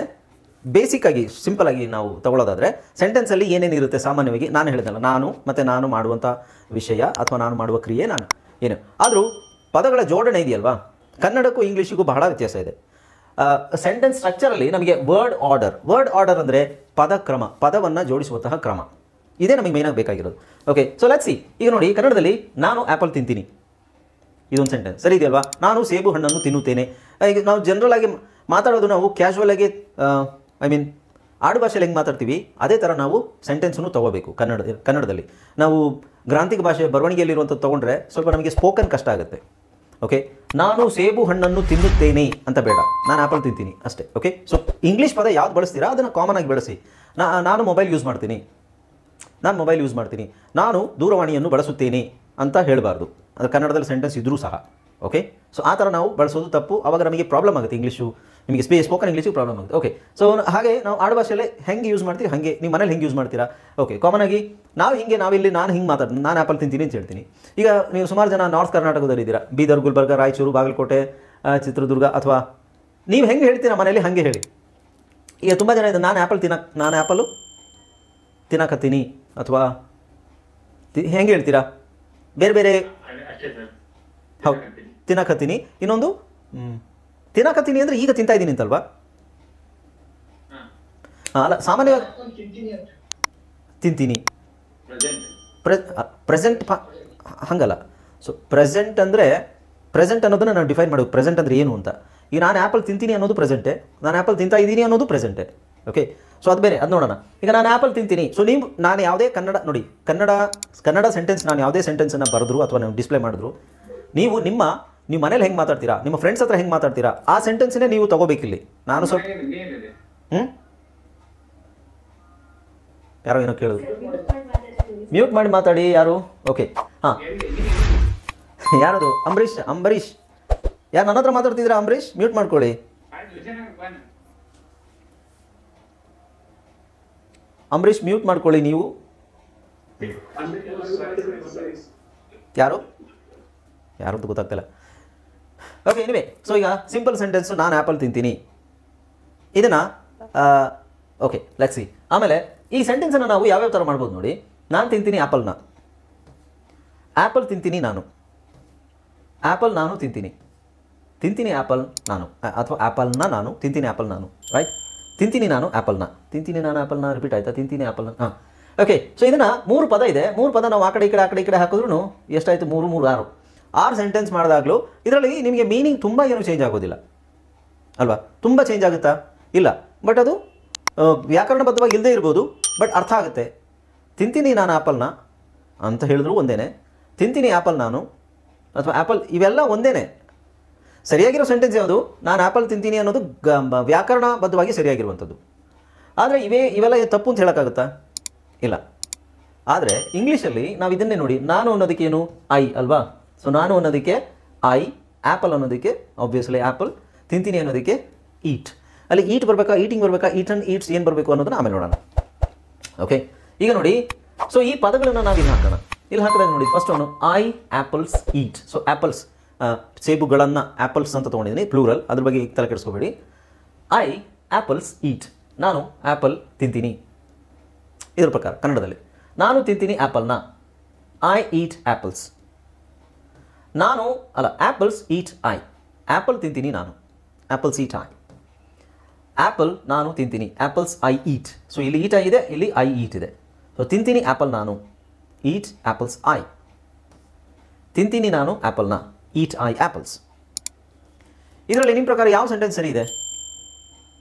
ಬೇಸಿಕ್ಕಾಗಿ ಸಿಂಪಲ್ ಆಗಿ ನಾವು ತಗೊಳ್ಳೋದಾದರೆ ಸೆಂಟೆನ್ಸಲ್ಲಿ ಏನೇನಿರುತ್ತೆ ಸಾಮಾನ್ಯವಾಗಿ ನಾನು ಹೇಳಿದ್ನಲ್ಲ, ನಾನು ಮಾಡುವಂಥ ವಿಷಯ ಅಥವಾ ನಾನು ಮಾಡುವ ಕ್ರಿಯೆ ನಾನು ಏನು. ಆದರೂ ಪದಗಳ ಜೋಡಣೆ ಇದೆಯಲ್ವಾ, ಕನ್ನಡಕ್ಕೂ ಇಂಗ್ಲೀಷಿಗೂ ಬಹಳ ವ್ಯತ್ಯಾಸ ಇದೆ. ಸೆಂಟೆನ್ಸ್ ಸ್ಟ್ರಕ್ಚರಲ್ಲಿ ನಮಗೆ ವರ್ಡ್ ಆರ್ಡರ್ ಅಂದರೆ ಪದಕ್ರಮ, ಪದವನ್ನು ಜೋಡಿಸುವಂತಹ ಕ್ರಮ. ಇದೇ ನಮಗೆ ಮೇಯ್ನಾಗಿ ಬೇಕಾಗಿರೋದು. ಓಕೆ. So let's see. ಈಗ ನೋಡಿ ಕನ್ನಡದಲ್ಲಿ ನಾನು ಆ್ಯಪಲ್ ತಿಂತೀನಿ, ಇದೊಂದು ಸೆಂಟೆನ್ಸ್ ಸರಿ ಇದೆಯಲ್ವಾ. ನಾನು ಸೇಬು ಹಣ್ಣನ್ನು ತಿನ್ನುತ್ತೇನೆ. ಈಗ ನಾವು ಜನರಲ್ ಆಗಿ ಮಾತಾಡೋದು, ನಾವು ಕ್ಯಾಶುವಲ್ ಆಗಿ ಆಡು ಭಾಷೆಯಲ್ಲಿ ಹೆಂಗೆ ಮಾತಾಡ್ತೀವಿ ಅದೇ ಥರ ನಾವು ಸೆಂಟೆನ್ಸನ್ನು ತೊಗೋಬೇಕು. ಕನ್ನಡದಲ್ಲಿ ನಾವು ಗ್ರಾಂಥಿಕ ಭಾಷೆ ಬರವಣಿಗೆಯಲ್ಲಿರುವಂಥದ್ದು ತೊಗೊಂಡ್ರೆ ಸ್ವಲ್ಪ ನಮಗೆ ಸ್ಪೋಕನ್ ಕಷ್ಟ ಆಗುತ್ತೆ. ಓಕೆ. ನಾನು ಸೇಬು ಹಣ್ಣನ್ನು ತಿನ್ನುತ್ತೇನೆ ಅಂತ ಬೇಡ, ನಾನು ಆ್ಯಪಲ್ ತಿಂತೀನಿ ಅಷ್ಟೇ. ಓಕೆ. ಸೊ ಇಂಗ್ಲೀಷ್ ಪದ ಯಾವ್ದು ಬಳಸ್ತೀರಾ ಅದನ್ನು ಕಾಮನ್ ಆಗಿ ಬಳಸಿ. ನಾನು ಮೊಬೈಲ್ ಯೂಸ್ ಮಾಡ್ತೀನಿ, ನಾನು ದೂರವಾಣಿಯನ್ನು ಬಳಸುತ್ತೇನೆ ಅಂತ ಹೇಳಬಾರ್ದು. ಅದು ಕನ್ನಡದಲ್ಲಿ ಸೆಂಟೆನ್ಸ್ ಇದ್ರೂ ಸಹ. ಓಕೆ. ಸೊ ಆ ಥರ ನಾವು ಬಳಸೋದು ತಪ್ಪು. ಆವಾಗ ನಮಗೆ ಪ್ರಾಬ್ಲಮ್ ಆಗುತ್ತೆ, ಇಂಗ್ಲೀಷು ನಿಮಗೆ ಸ್ಪೋಕನ್ ಇಂಗ್ಲೀಷಿಗೆ ಪ್ರಾಬ್ಲಮ್ ಆಗುತ್ತೆ. ಓಕೆ. ಸೊ ಹಾಗೆ ನಾವು ಆಡು ಭಾಷೆಯಲ್ಲೇ ಹೆಂಗೆ ಯೂಸ್ ಮಾಡ್ತೀವಿ ಹಾಗೆ ನೀವು ಮನೇಲಿ ಹೆಂಗೆ ಯೂಸ್ ಮಾಡ್ತೀರಾ. ಓಕೆ. ಕಾಮನ್ ಆಗಿ ನಾನು ಹಿಂಗೆ ಮಾತಾಡ್ತೀನಿ, ನಾನು ಆ್ಯಪಲ್ ತಿಂತೀನಿ ಅಂತ ಹೇಳ್ತೀನಿ. ಈಗ ನೀವು ಸುಮಾರು ಜನ ನಾರ್ತ್ ಕರ್ನಾಟಕದಲ್ಲಿ ಇದ್ದೀರಾ, ಬೀದರ್, ಗುಲ್ಬರ್ಗ, ರಾಯಚೂರು, ಬಾಗಲಕೋಟೆ, ಚಿತ್ರದುರ್ಗ, ಅಥವಾ ನೀವು ಹೆಂಗೆ ಹೇಳ್ತೀರಾ ಮನೇಲಿ ಹಾಗೆ ಹೇಳಿ. ಈಗ ತುಂಬ ಜನ ಇದೆ, ನಾನು ಆ್ಯಪಲು ತಿನ್ನಕತ್ತೀನಿ ಅಥವಾ ಹೆಂಗೆ ಹೇಳ್ತೀರಾ ಬೇರೆ ಬೇರೆ. ಹೌದು, ತಿನ್ನಕತ್ತೀನಿ. ಇನ್ನೊಂದು ತಿನ್ನಕತ್ತೀನಿ ಅಂದರೆ ಈಗ ತಿಂತಾ ಇದ್ದೀನಿ ಅಂತಲ್ವಾ. ಅಲ್ಲ, ಸಾಮಾನ್ಯವಾಗಿ ತಿಂತೀನಿ ಪ್ರೆಸೆಂಟ್ ಹಂಗಲ್ಲ. ಸೊ ಪ್ರೆಸೆಂಟ್ ಅನ್ನೋದನ್ನು ನಾವು ಡಿಫೈನ್ ಮಾಡೋದು. ಪ್ರೆಸೆಂಟ್ ಅಂದರೆ ಏನು ಅಂತ. ಈಗ ನಾನು ಆ್ಯಪಲ್ ತಿಂತೀನಿ ಅನ್ನೋದು ಪ್ರೆಸೆಂಟೆ, ನಾನು ಆ್ಯಪಲ್ ತಿಂತಾ ಇದ್ದೀನಿ ಅನ್ನೋದು ಪ್ರೆಸೆಂಟೆ. ಓಕೆ. ಸೊ ಅದು ಬೇರೆ, ಅದು ನೋಡೋಣ. ಈಗ ನಾನು ಆ್ಯಪಲ್ ತಿಂತೀನಿ. ಸೊ ನಾನು ಯಾವುದೇ ಕನ್ನಡ ಸೆಂಟೆನ್ಸ್, ನಾನು ಯಾವುದೇ ಸೆಂಟೆನ್ಸನ್ನು ಬರೆದ್ರು ಅಥವಾ ನೀವು ಡಿಸ್ಪ್ಲೇ ಮಾಡಿದ್ರು, ನೀವು ಮನೇಲಿ ಹೆಂಗೆ ಮಾತಾಡ್ತೀರಾ, ನಿಮ್ಮ ಫ್ರೆಂಡ್ಸ್ ಹತ್ರ ಹೆಂಗೆ ಮಾತಾಡ್ತೀರಾ, ಆ ಸೆಂಟೆನ್ಸನ್ನೇ ನೀವು ತಗೋಬೇಕಿಲ್ಲಿ. ನಾನು ಸ್ವಲ್ಪ ಯಾರೋ ಏನೋ ಕೇಳಿದ್ರು, ಮ್ಯೂಟ್ ಮಾಡಿ ಮಾತಾಡಿ ಯಾರು. ಓಕೆ. ಹಾಂ, ಯಾರದು? ಅಂಬರೀಷ್ ಯಾರು ನನ್ನ ಹತ್ರ ಮಾತಾಡ್ತಿದ್ದೀರಾ? ಅಂಬರೀಷ್ ಮ್ಯೂಟ್ ಮಾಡ್ಕೊಳ್ಳಿ. ಅಂಬರೀಷ್ ಮ್ಯೂಟ್ ಮಾಡ್ಕೊಳ್ಳಿ ನೀವು. ಯಾರು ಅಂತ ಗೊತ್ತಾಗ್ತಿಲ್ಲ. ಓಕೆ. ಎನಿವೆ, ಸೊ ಈಗ ಸಿಂಪಲ್ ಸೆಂಟೆನ್ಸು ನಾನು ಆ್ಯಪಲ್ ತಿಂತೀನಿ ಇದನ್ನು. ಓಕೆ. Let's see. ಆಮೇಲೆ ಈ ಸೆಂಟೆನ್ಸನ್ನು ನಾವು ಯಾವ್ಯಾವ ಥರ ಮಾಡ್ಬೋದು ನೋಡಿ. ನಾನು ತಿಂತೀನಿ ಆ್ಯಪಲ್ನ, ಆ್ಯಪಲ್ ತಿಂತೀನಿ ನಾನು, ಆ್ಯಪಲ್ ನಾನು ತಿಂತೀನಿ ಆ್ಯಪಲ್ ನಾನು, ಅಥವಾ ಆ್ಯಪಲ್ನ ನಾನು ತಿಂತೀನಿ ಆ್ಯಪಲ್ ನಾನು. ರೈಟ್. ತಿಂತೀನಿ ನಾನು ಆ್ಯಪಲ್ನ ರಿಪೀಟ್ ಆಯಿತಾ? ತಿಂತೀನಿ ಆ್ಯಪಲ್ನ. ಹಾಂ, ಓಕೆ. ಸೊ ಇದನ್ನು 3 ಪದ ಇದೆ. 3 ಪದ ನಾವು ಆ ಕಡೆ ಈ ಕಡೆ ಹಾಕಿದ್ರೂ ಎಷ್ಟಾಯಿತು? 3 3 6 ಸೆಂಟೆನ್ಸ್ ಮಾಡಿದಾಗಲೂ ಇದರಲ್ಲಿ ನಿಮಗೆ ಮೀನಿಂಗ್ ತುಂಬ ಏನು ಚೇಂಜ್ ಆಗೋದಿಲ್ಲ ಅಲ್ವಾ? ತುಂಬ ಚೇಂಜ್ ಆಗುತ್ತಾ? ಇಲ್ಲ. ಬಟ್ ಅದು ವ್ಯಾಕರಣಬದ್ಧವಾಗಿ ಇಲ್ಲದೇ ಇರ್ಬೋದು, ಬಟ್ ಅರ್ಥ ಆಗುತ್ತೆ. ತಿಂತೀನಿ ನಾನು ಆ್ಯಪಲ್ನ ಅಂತ ಹೇಳಿದ್ರು ಒಂದೇ, ತಿಂತೀನಿ ಆ್ಯಪಲ್ ನಾನು ಅಥವಾ ಆ್ಯಪಲ್ ಇವೆಲ್ಲ ಒಂದೇ. ಸರಿಯಾಗಿರೋ ಸೆಂಟೆನ್ಸ್ ಯಾವುದು? ನಾನು ಆ್ಯಪಲ್ ತಿಂತೀನಿ ಅನ್ನೋದು ವ್ಯಾಕರಣಬದ್ಧವಾಗಿ ಸರಿಯಾಗಿರುವಂಥದ್ದು. ಆದರೆ ಇವೆಲ್ಲ ತಪ್ಪು ಅಂತ ಹೇಳೋಕ್ಕಾಗುತ್ತಾ? ಇಲ್ಲ. ಆದರೆ ಇಂಗ್ಲೀಷಲ್ಲಿ ನಾವು ಇದನ್ನೇ ನೋಡಿ, ನಾನು ಅನ್ನೋದಕ್ಕೇನು? ಐ ಅಲ್ವಾ? ಸೊ ನಾನು ಅನ್ನೋದಕ್ಕೆ ಐ, ಆ್ಯಪಲ್ ಅನ್ನೋದಕ್ಕೆ ಆಬ್ವಿಯಸ್ಲಿ ಆ್ಯಪಲ್, ತಿಂತೀನಿ ಅನ್ನೋದಕ್ಕೆ ಈಟ್. ಅಲ್ಲಿ ಈಟ್ ಬರಬೇಕಾ, ಈಟಿಂಗ್ ಬರಬೇಕಾ, ಈಟ್ ಆ್ಯಂಡ್ ಈಟ್ಸ್ ಏನು ಬರಬೇಕು ಅನ್ನೋದನ್ನ ಆಮೇಲೆ ನೋಡೋಣ. ಓಕೆ, ಈಗ ನೋಡಿ. ಸೊ ಈ ಪದಗಳನ್ನು ನಾವು ಇಲ್ಲಿ ಹಾಕೋಣ. ಇಲ್ಲಿ ಹಾಕಿದಾಗ ನೋಡಿ, ಫಸ್ಟ್ ಅವನು I apples eat. So apples, ಸೇಬುಗಳನ್ನು ಆ್ಯಪಲ್ಸ್ ಅಂತ ತೊಗೊಂಡಿದ್ದೀನಿ, ಪ್ಲೂರಲ್. ಅದ್ರ ಬಗ್ಗೆ ತಲೆ ಕೆಡಿಸ್ಕೋಬೇಡಿ. ಐ ಆ್ಯಪಲ್ಸ್ ಈಟ್, ನಾನು ಆ್ಯಪಲ್ ತಿಂತೀನಿ. ಇದ್ರ ಪ್ರಕಾರ ಕನ್ನಡದಲ್ಲಿ ನಾನು ತಿಂತೀನಿ ಆ್ಯಪಲ್ನ, ಐ ಈಟ್ ಆ್ಯಪಲ್ಸ್. ನಾನು ಅಲ್ಲ, ಆ್ಯಪಲ್ಸ್ ಈಟ್ ಐ, ಆ್ಯಪಲ್ ತಿಂತೀನಿ ನಾನು, ಆ್ಯಪಲ್ಸ್ ಈಟ್ ಐ. ಆ್ಯಪಲ್ ನಾನು ತಿಂತೀನಿ, ಆ್ಯಪಲ್ಸ್ ಐ ಈಟ್. ಸೊ ಇಲ್ಲಿ ಈಟ್ ಇದೆ, ಇಲ್ಲಿ ಐ ಈಟ್ ಇದೆ. ಸೊ ತಿಂತೀನಿ ಆ್ಯಪಲ್ ನಾನು, ಈಟ್ ಆ್ಯಪಲ್ಸ್ ಐ. ತಿಂತೀನಿ ನಾನು ಆ್ಯಪಲ್ನ, ಈಟ್ ಐ ಆ್ಯಪಲ್ಸ್. ಇದರಲ್ಲಿ ನಿಮ್ಮ ಪ್ರಕಾರ ಯಾವ ಸೆಂಟೆನ್ಸ್ ಸರಿ ಇದೆ?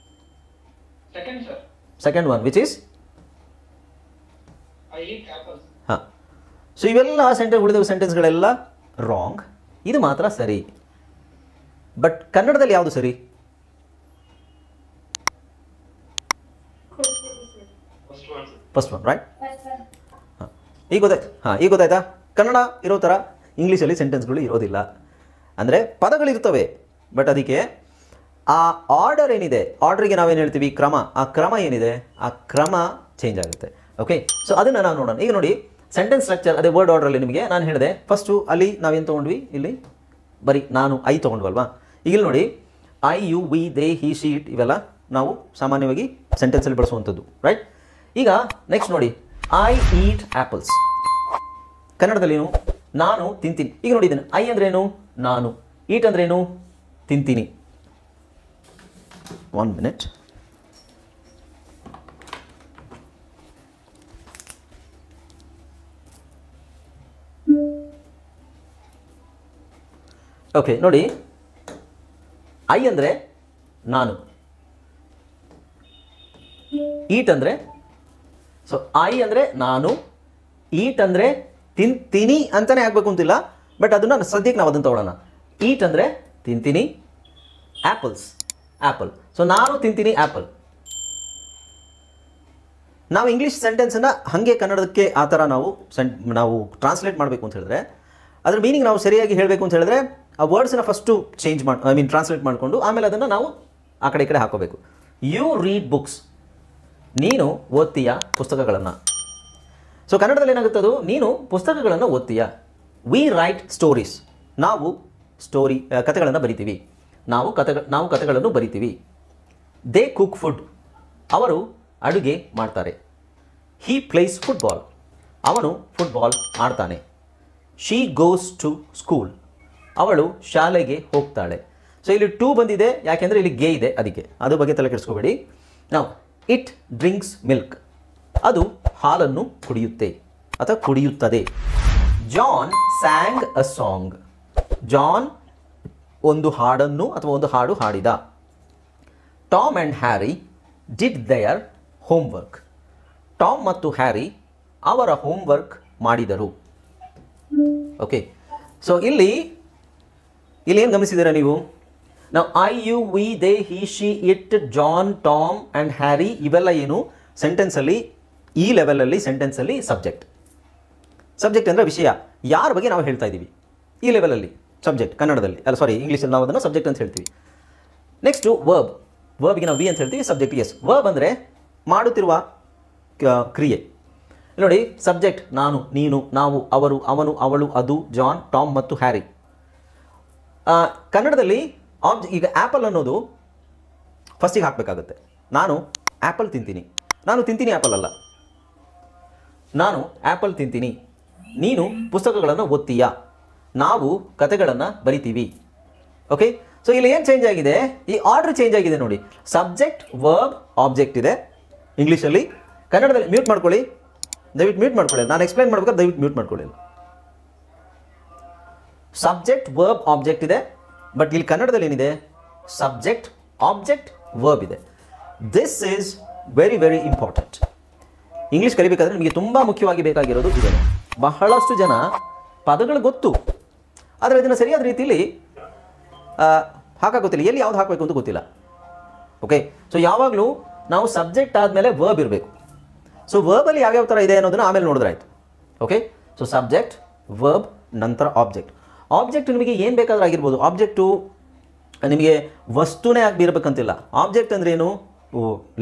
Second, sir. Second one, which is I eat apples. ಹಾಂ. ಸೊ ಇವೆಲ್ಲ ಉಳಿದ ಸೆಂಟೆನ್ಸ್ಗಳೆಲ್ಲ ರಾಂಗ್. ಇದು ಮಾತ್ರ ಸರಿ. ಬಟ್ ಕನ್ನಡದಲ್ಲಿ ಯಾವುದು ಸರಿ? First one, sir. First one, right? ಹಾಂ, ಈಗ ಗೊತ್ತಾಯ್ತಾ? ಕನ್ನಡ ಇರೋ ಥರ ಇಂಗ್ಲೀಷಲ್ಲಿ ಸೆಂಟೆನ್ಸ್ಗಳು ಇರೋದಿಲ್ಲ. ಅಂದರೆ ಪದಗಳಿರ್ತವೆ, ಬಟ್ ಅದಕ್ಕೆ ಆ ಆರ್ಡರ್ ಏನಿದೆ, ಆರ್ಡ್ರಿಗೆ ನಾವೇನು ಹೇಳ್ತೀವಿ? ಕ್ರಮ. ಆ ಕ್ರಮ ಏನಿದೆ, ಆ ಕ್ರಮ ಚೇಂಜ್ ಆಗುತ್ತೆ. ಓಕೆ, ಸೊ ಅದನ್ನು ನಾವು ನೋಡೋಣ. ಈಗ ನೋಡಿ, ಸೆಂಟೆನ್ಸ್ ಸ್ಟ್ರಕ್ಚರ್ ಅದೇ ವರ್ಡ್ ಆರ್ಡ್ರಲ್ಲಿ ನಿಮಗೆ ನಾನು ಹೇಳಿದೆ. ಫಸ್ಟು ಅಲ್ಲಿ ನಾವೇನು ತೊಗೊಂಡ್ವಿ? ಇಲ್ಲಿ ಬರೀ ನಾನು ಐ ತೊಗೊಂಡ್ವಲ್ವಾ? ಈಗ ಇಲ್ಲಿ ನೋಡಿ, I, you, we, they, he, she, it ಇವೆಲ್ಲ ನಾವು ಸಾಮಾನ್ಯವಾಗಿ ಸೆಂಟೆನ್ಸಲ್ಲಿ ಬಳಸುವಂಥದ್ದು, ರೈಟ್? ಈಗ ನೆಕ್ಸ್ಟ್ ನೋಡಿ, ಐ ಈಟ್ ಆ್ಯಪಲ್ಸ್. ಕನ್ನಡದಲ್ಲಿ ನಾನು ತಿಂತೀನಿ. ಈಗ ನೋಡಿದ್ದೇನೆ, ಐ ಅಂದ್ರೇನು? ನಾನು. ಈಟ್ ಅಂದ್ರೇನು? ತಿಂತೀನಿ. 1 minute. ಓಕೆ, ನೋಡಿ, ಐ ಅಂದರೆ ನಾನು, ಈಟ್ ಅಂದರೆ, ಸೊ ಐ ಅಂದರೆ ನಾನು, ಈಟ್ ಅಂದರೆ ತಿಂತೀನಿ ಅಂತಲೇ ಆಗಬೇಕು ಅಂತಿಲ್ಲ, ಬಟ್ ಅದನ್ನು ಸದ್ಯಕ್ಕೆ ನಾವು ಅದನ್ನು ತಗೊಳ್ಳೋಣ. ಈಟ್ ಅಂದರೆ ತಿಂತೀನಿ, ಆ್ಯಪಲ್ಸ್ ಆ್ಯಪಲ್. ಸೊ ನಾನು ತಿಂತೀನಿ ಆ್ಯಪಲ್. ನಾವು ಇಂಗ್ಲೀಷ್ ಸೆಂಟೆನ್ಸನ್ನು ಹಾಗೆ ಕನ್ನಡಕ್ಕೆ ಆ ಥರ ನಾವು ಟ್ರಾನ್ಸ್ಲೇಟ್ ಮಾಡಬೇಕು ಅಂತ ಹೇಳಿದ್ರೆ, ಅದ್ರ ಮೀನಿಂಗ್ ನಾವು ಸರಿಯಾಗಿ ಹೇಳಬೇಕು ಅಂತ ಹೇಳಿದ್ರೆ, ಆ ವರ್ಡ್ಸನ್ನ ಫಸ್ಟು ಟ್ರಾನ್ಸ್ಲೇಟ್ ಮಾಡಿಕೊಂಡು ಆಮೇಲೆ ಅದನ್ನು ನಾವು ಆ ಕಡೆ ಈ ಕಡೆ ಹಾಕೋಬೇಕು. ಯು ರೀಡ್ ಬುಕ್ಸ್, ನೀನು ಓದ್ತೀಯ ಪುಸ್ತಕಗಳನ್ನು. ಸೊ ಕನ್ನಡದಲ್ಲಿ ಏನಾಗುತ್ತೆ? ಅದು ನೀನು ಪುಸ್ತಕಗಳನ್ನು ಓದ್ತೀಯ. ವಿ ರೈಟ್ ಸ್ಟೋರೀಸ್, ನಾವು ಕಥೆಗಳನ್ನು ಬರಿತೀವಿ. ನಾವು ಕಥೆಗಳನ್ನು ಬರಿತೀವಿ. ದೇ ಕುಕ್ ಫುಡ್, ಅವರು ಅಡುಗೆ ಮಾಡ್ತಾರೆ. ಹಿ ಪ್ಲೇಸ್ ಫುಟ್ಬಾಲ್, ಅವನು ಫುಟ್ಬಾಲ್ ಆಡ್ತಾನೆ. ಶಿ ಗೋಸ್ ಟು ಸ್ಕೂಲ್, ಅವಳು ಶಾಲೆಗೆ ಹೋಗ್ತಾಳೆ. ಸೊ ಇಲ್ಲಿ ಟು ಬಂದಿದೆ, ಯಾಕೆಂದರೆ ಇಲ್ಲಿ ಗೆ ಇದೆ, ಅದಕ್ಕೆ ಅದ್ರ ಬಗ್ಗೆ ತಲೆ ಕೆಡಿಸ್ಕೋಬೇಡಿ. ನಾವು ಇಟ್ ಡ್ರಿಂಕ್ಸ್ ಮಿಲ್ಕ್, ಅದು ಹಾಲನ್ನು ಕುಡಿಯುತ್ತೆ ಅಥವಾ ಕುಡಿಯುತ್ತದೆ. John sang a song, John ಒಂದು ಹಾಡನ್ನು ಅಥವಾ ಒಂದು ಹಾಡು ಹಾಡಿದ. Tom and Harry did their homework, Tom ಮತ್ತು ಹ್ಯಾರಿ ಅವರ ಹೋಮ್ವರ್ಕ್ ಮಾಡಿದರು. ಓಕೆ, ಸೊ ಇಲ್ಲಿ ಏನು ಗಮನಿಸಿದ್ದೀರಾ ನೀವು? ನಾವು I, you, we, they, he, she, it, John, Tom and Harry ಇವೆಲ್ಲ ಏನು ಸೆಂಟೆನ್ಸಲ್ಲಿ, ಈ ಲೆವೆಲಲ್ಲಿ ಸೆಂಟೆನ್ಸಲ್ಲಿ ಸಬ್ಜೆಕ್ಟ್ ಅಂದರೆ ವಿಷಯ, ಯಾರ ಬಗ್ಗೆ ನಾವು ಹೇಳ್ತಾ ಇದ್ದೀವಿ. ಈ ಲೆವೆಲಲ್ಲಿ ಸಬ್ಜೆಕ್ಟ್ ಕನ್ನಡದಲ್ಲಿ, ಇಂಗ್ಲೀಷಲ್ಲಿ ನಾವು ಅದನ್ನು ಸಬ್ಜೆಕ್ಟ್ ಅಂತ ಹೇಳ್ತೀವಿ. ನೆಕ್ಸ್ಟು ವರ್ಬ್ಗೆ ನಾವು ವಿ ಅಂತ ಹೇಳ್ತೀವಿ, ಸಬ್ಜೆಕ್ಟ್ ಎಸ್. ವರ್ಬ್ ಅಂದರೆ ಮಾಡುತ್ತಿರುವ ಕ್ರಿಯೆ. ನೋಡಿ, ಸಬ್ಜೆಕ್ಟ್ ನಾನು, ನೀನು, ನಾವು, ಅವರು, ಅವನು, ಅವಳು, ಅದು, ಜಾನ್, ಟಾಮ್ ಮತ್ತು ಹ್ಯಾರಿ. ಕನ್ನಡದಲ್ಲಿ ಈಗ ಆ್ಯಪಲ್ ಅನ್ನೋದು ಫಸ್ಟಿಗೆ ಹಾಕಬೇಕಾಗುತ್ತೆ. ನಾನು ಆ್ಯಪಲ್ ತಿಂತೀನಿ, ನಾನು ತಿಂತೀನಿ ಆ್ಯಪಲ್ ಅಲ್ಲ, ನಾನು ಆ್ಯಪಲ್ ತಿಂತೀನಿ. ನೀನು ಪುಸ್ತಕಗಳನ್ನು ಓದ್ತೀಯಾ, ನಾವು ಕಥೆಗಳನ್ನು ಬರಿತೀವಿ. ಓಕೆ, ಸೊ ಇಲ್ಲಿ ಏನು ಚೇಂಜ್ ಆಗಿದೆ, ಈ ಆರ್ಡರ್ ಚೇಂಜ್ ಆಗಿದೆ ನೋಡಿ. ಸಬ್ಜೆಕ್ಟ್ ವರ್ಬ್ ಆಬ್ಜೆಕ್ಟ್ ಇದೆ ಇಂಗ್ಲೀಷಲ್ಲಿ. ಕನ್ನಡದಲ್ಲಿ ಮ್ಯೂಟ್ ಮಾಡ್ಕೊಳ್ಳಿ, ದಯವಿಟ್ಟು ಮ್ಯೂಟ್ ಮಾಡ್ಕೊಳ್ಳಿ. ನಾನು ಎಕ್ಸ್ಪ್ಲೈನ್ ಮಾಡ್ಬೇಕಾದ್ರೆ ದಯವಿಟ್ಟು ಮ್ಯೂಟ್ ಮಾಡ್ಕೊಳ್ಳಿ. ಸಬ್ಜೆಕ್ಟ್ ವರ್ಬ್ ಆಬ್ಜೆಕ್ಟ್ ಇದೆ, ಬಟ್ ಇಲ್ಲಿ ಕನ್ನಡದಲ್ಲಿ ಏನಿದೆ, ಸಬ್ಜೆಕ್ಟ್ ಆಬ್ಜೆಕ್ಟ್ ವರ್ಬ್ ಇದೆ. This is very very important. English ಕಲಿಬೇಕಾದ್ರೆ ನಿಮಗೆ ತುಂಬ ಮುಖ್ಯವಾಗಿ ಬೇಕಾಗಿರೋದು ಇದೆ. ಬಹಳಷ್ಟು ಜನ ಪದಗಳು ಗೊತ್ತು, ಆದರೆ ಇದನ್ನು ಸರಿಯಾದ ರೀತಿಯಲ್ಲಿ ಹಾಕೋಕ್ಕಿಲ್ಲ, ಎಲ್ಲಿ ಯಾವ್ದು ಹಾಕಬೇಕು ಅಂತ ಗೊತ್ತಿಲ್ಲ. ಓಕೆ, ಸೊ ಯಾವಾಗಲೂ ನಾವು ಸಬ್ಜೆಕ್ಟ್ ಆದಮೇಲೆ ವರ್ಬ್ ಇರಬೇಕು. ಸೊ ವರ್ಬಲ್ಲಿ ಯಾವ್ಯಾವ ಥರ ಇದೆ ಅನ್ನೋದನ್ನು ಆಮೇಲೆ ನೋಡಿದ್ರೆ ಆಯಿತು. ಓಕೆ, ಸೊ ಸಬ್ಜೆಕ್ಟ್ ವರ್ಬ್ ನಂತರ ಆಬ್ಜೆಕ್ಟ್. ಆಬ್ಜೆಕ್ಟ್ ನಿಮಗೆ ಏನು ಬೇಕಾದ್ರೂ ಆಗಿರ್ಬೋದು. ಆಬ್ಜೆಕ್ಟು ನಿಮಗೆ ವಸ್ತುನೇ ಆಗಿರಬೇಕಂತಿಲ್ಲ. ಆಬ್ಜೆಕ್ಟ್ ಅಂದರೆ ಏನು,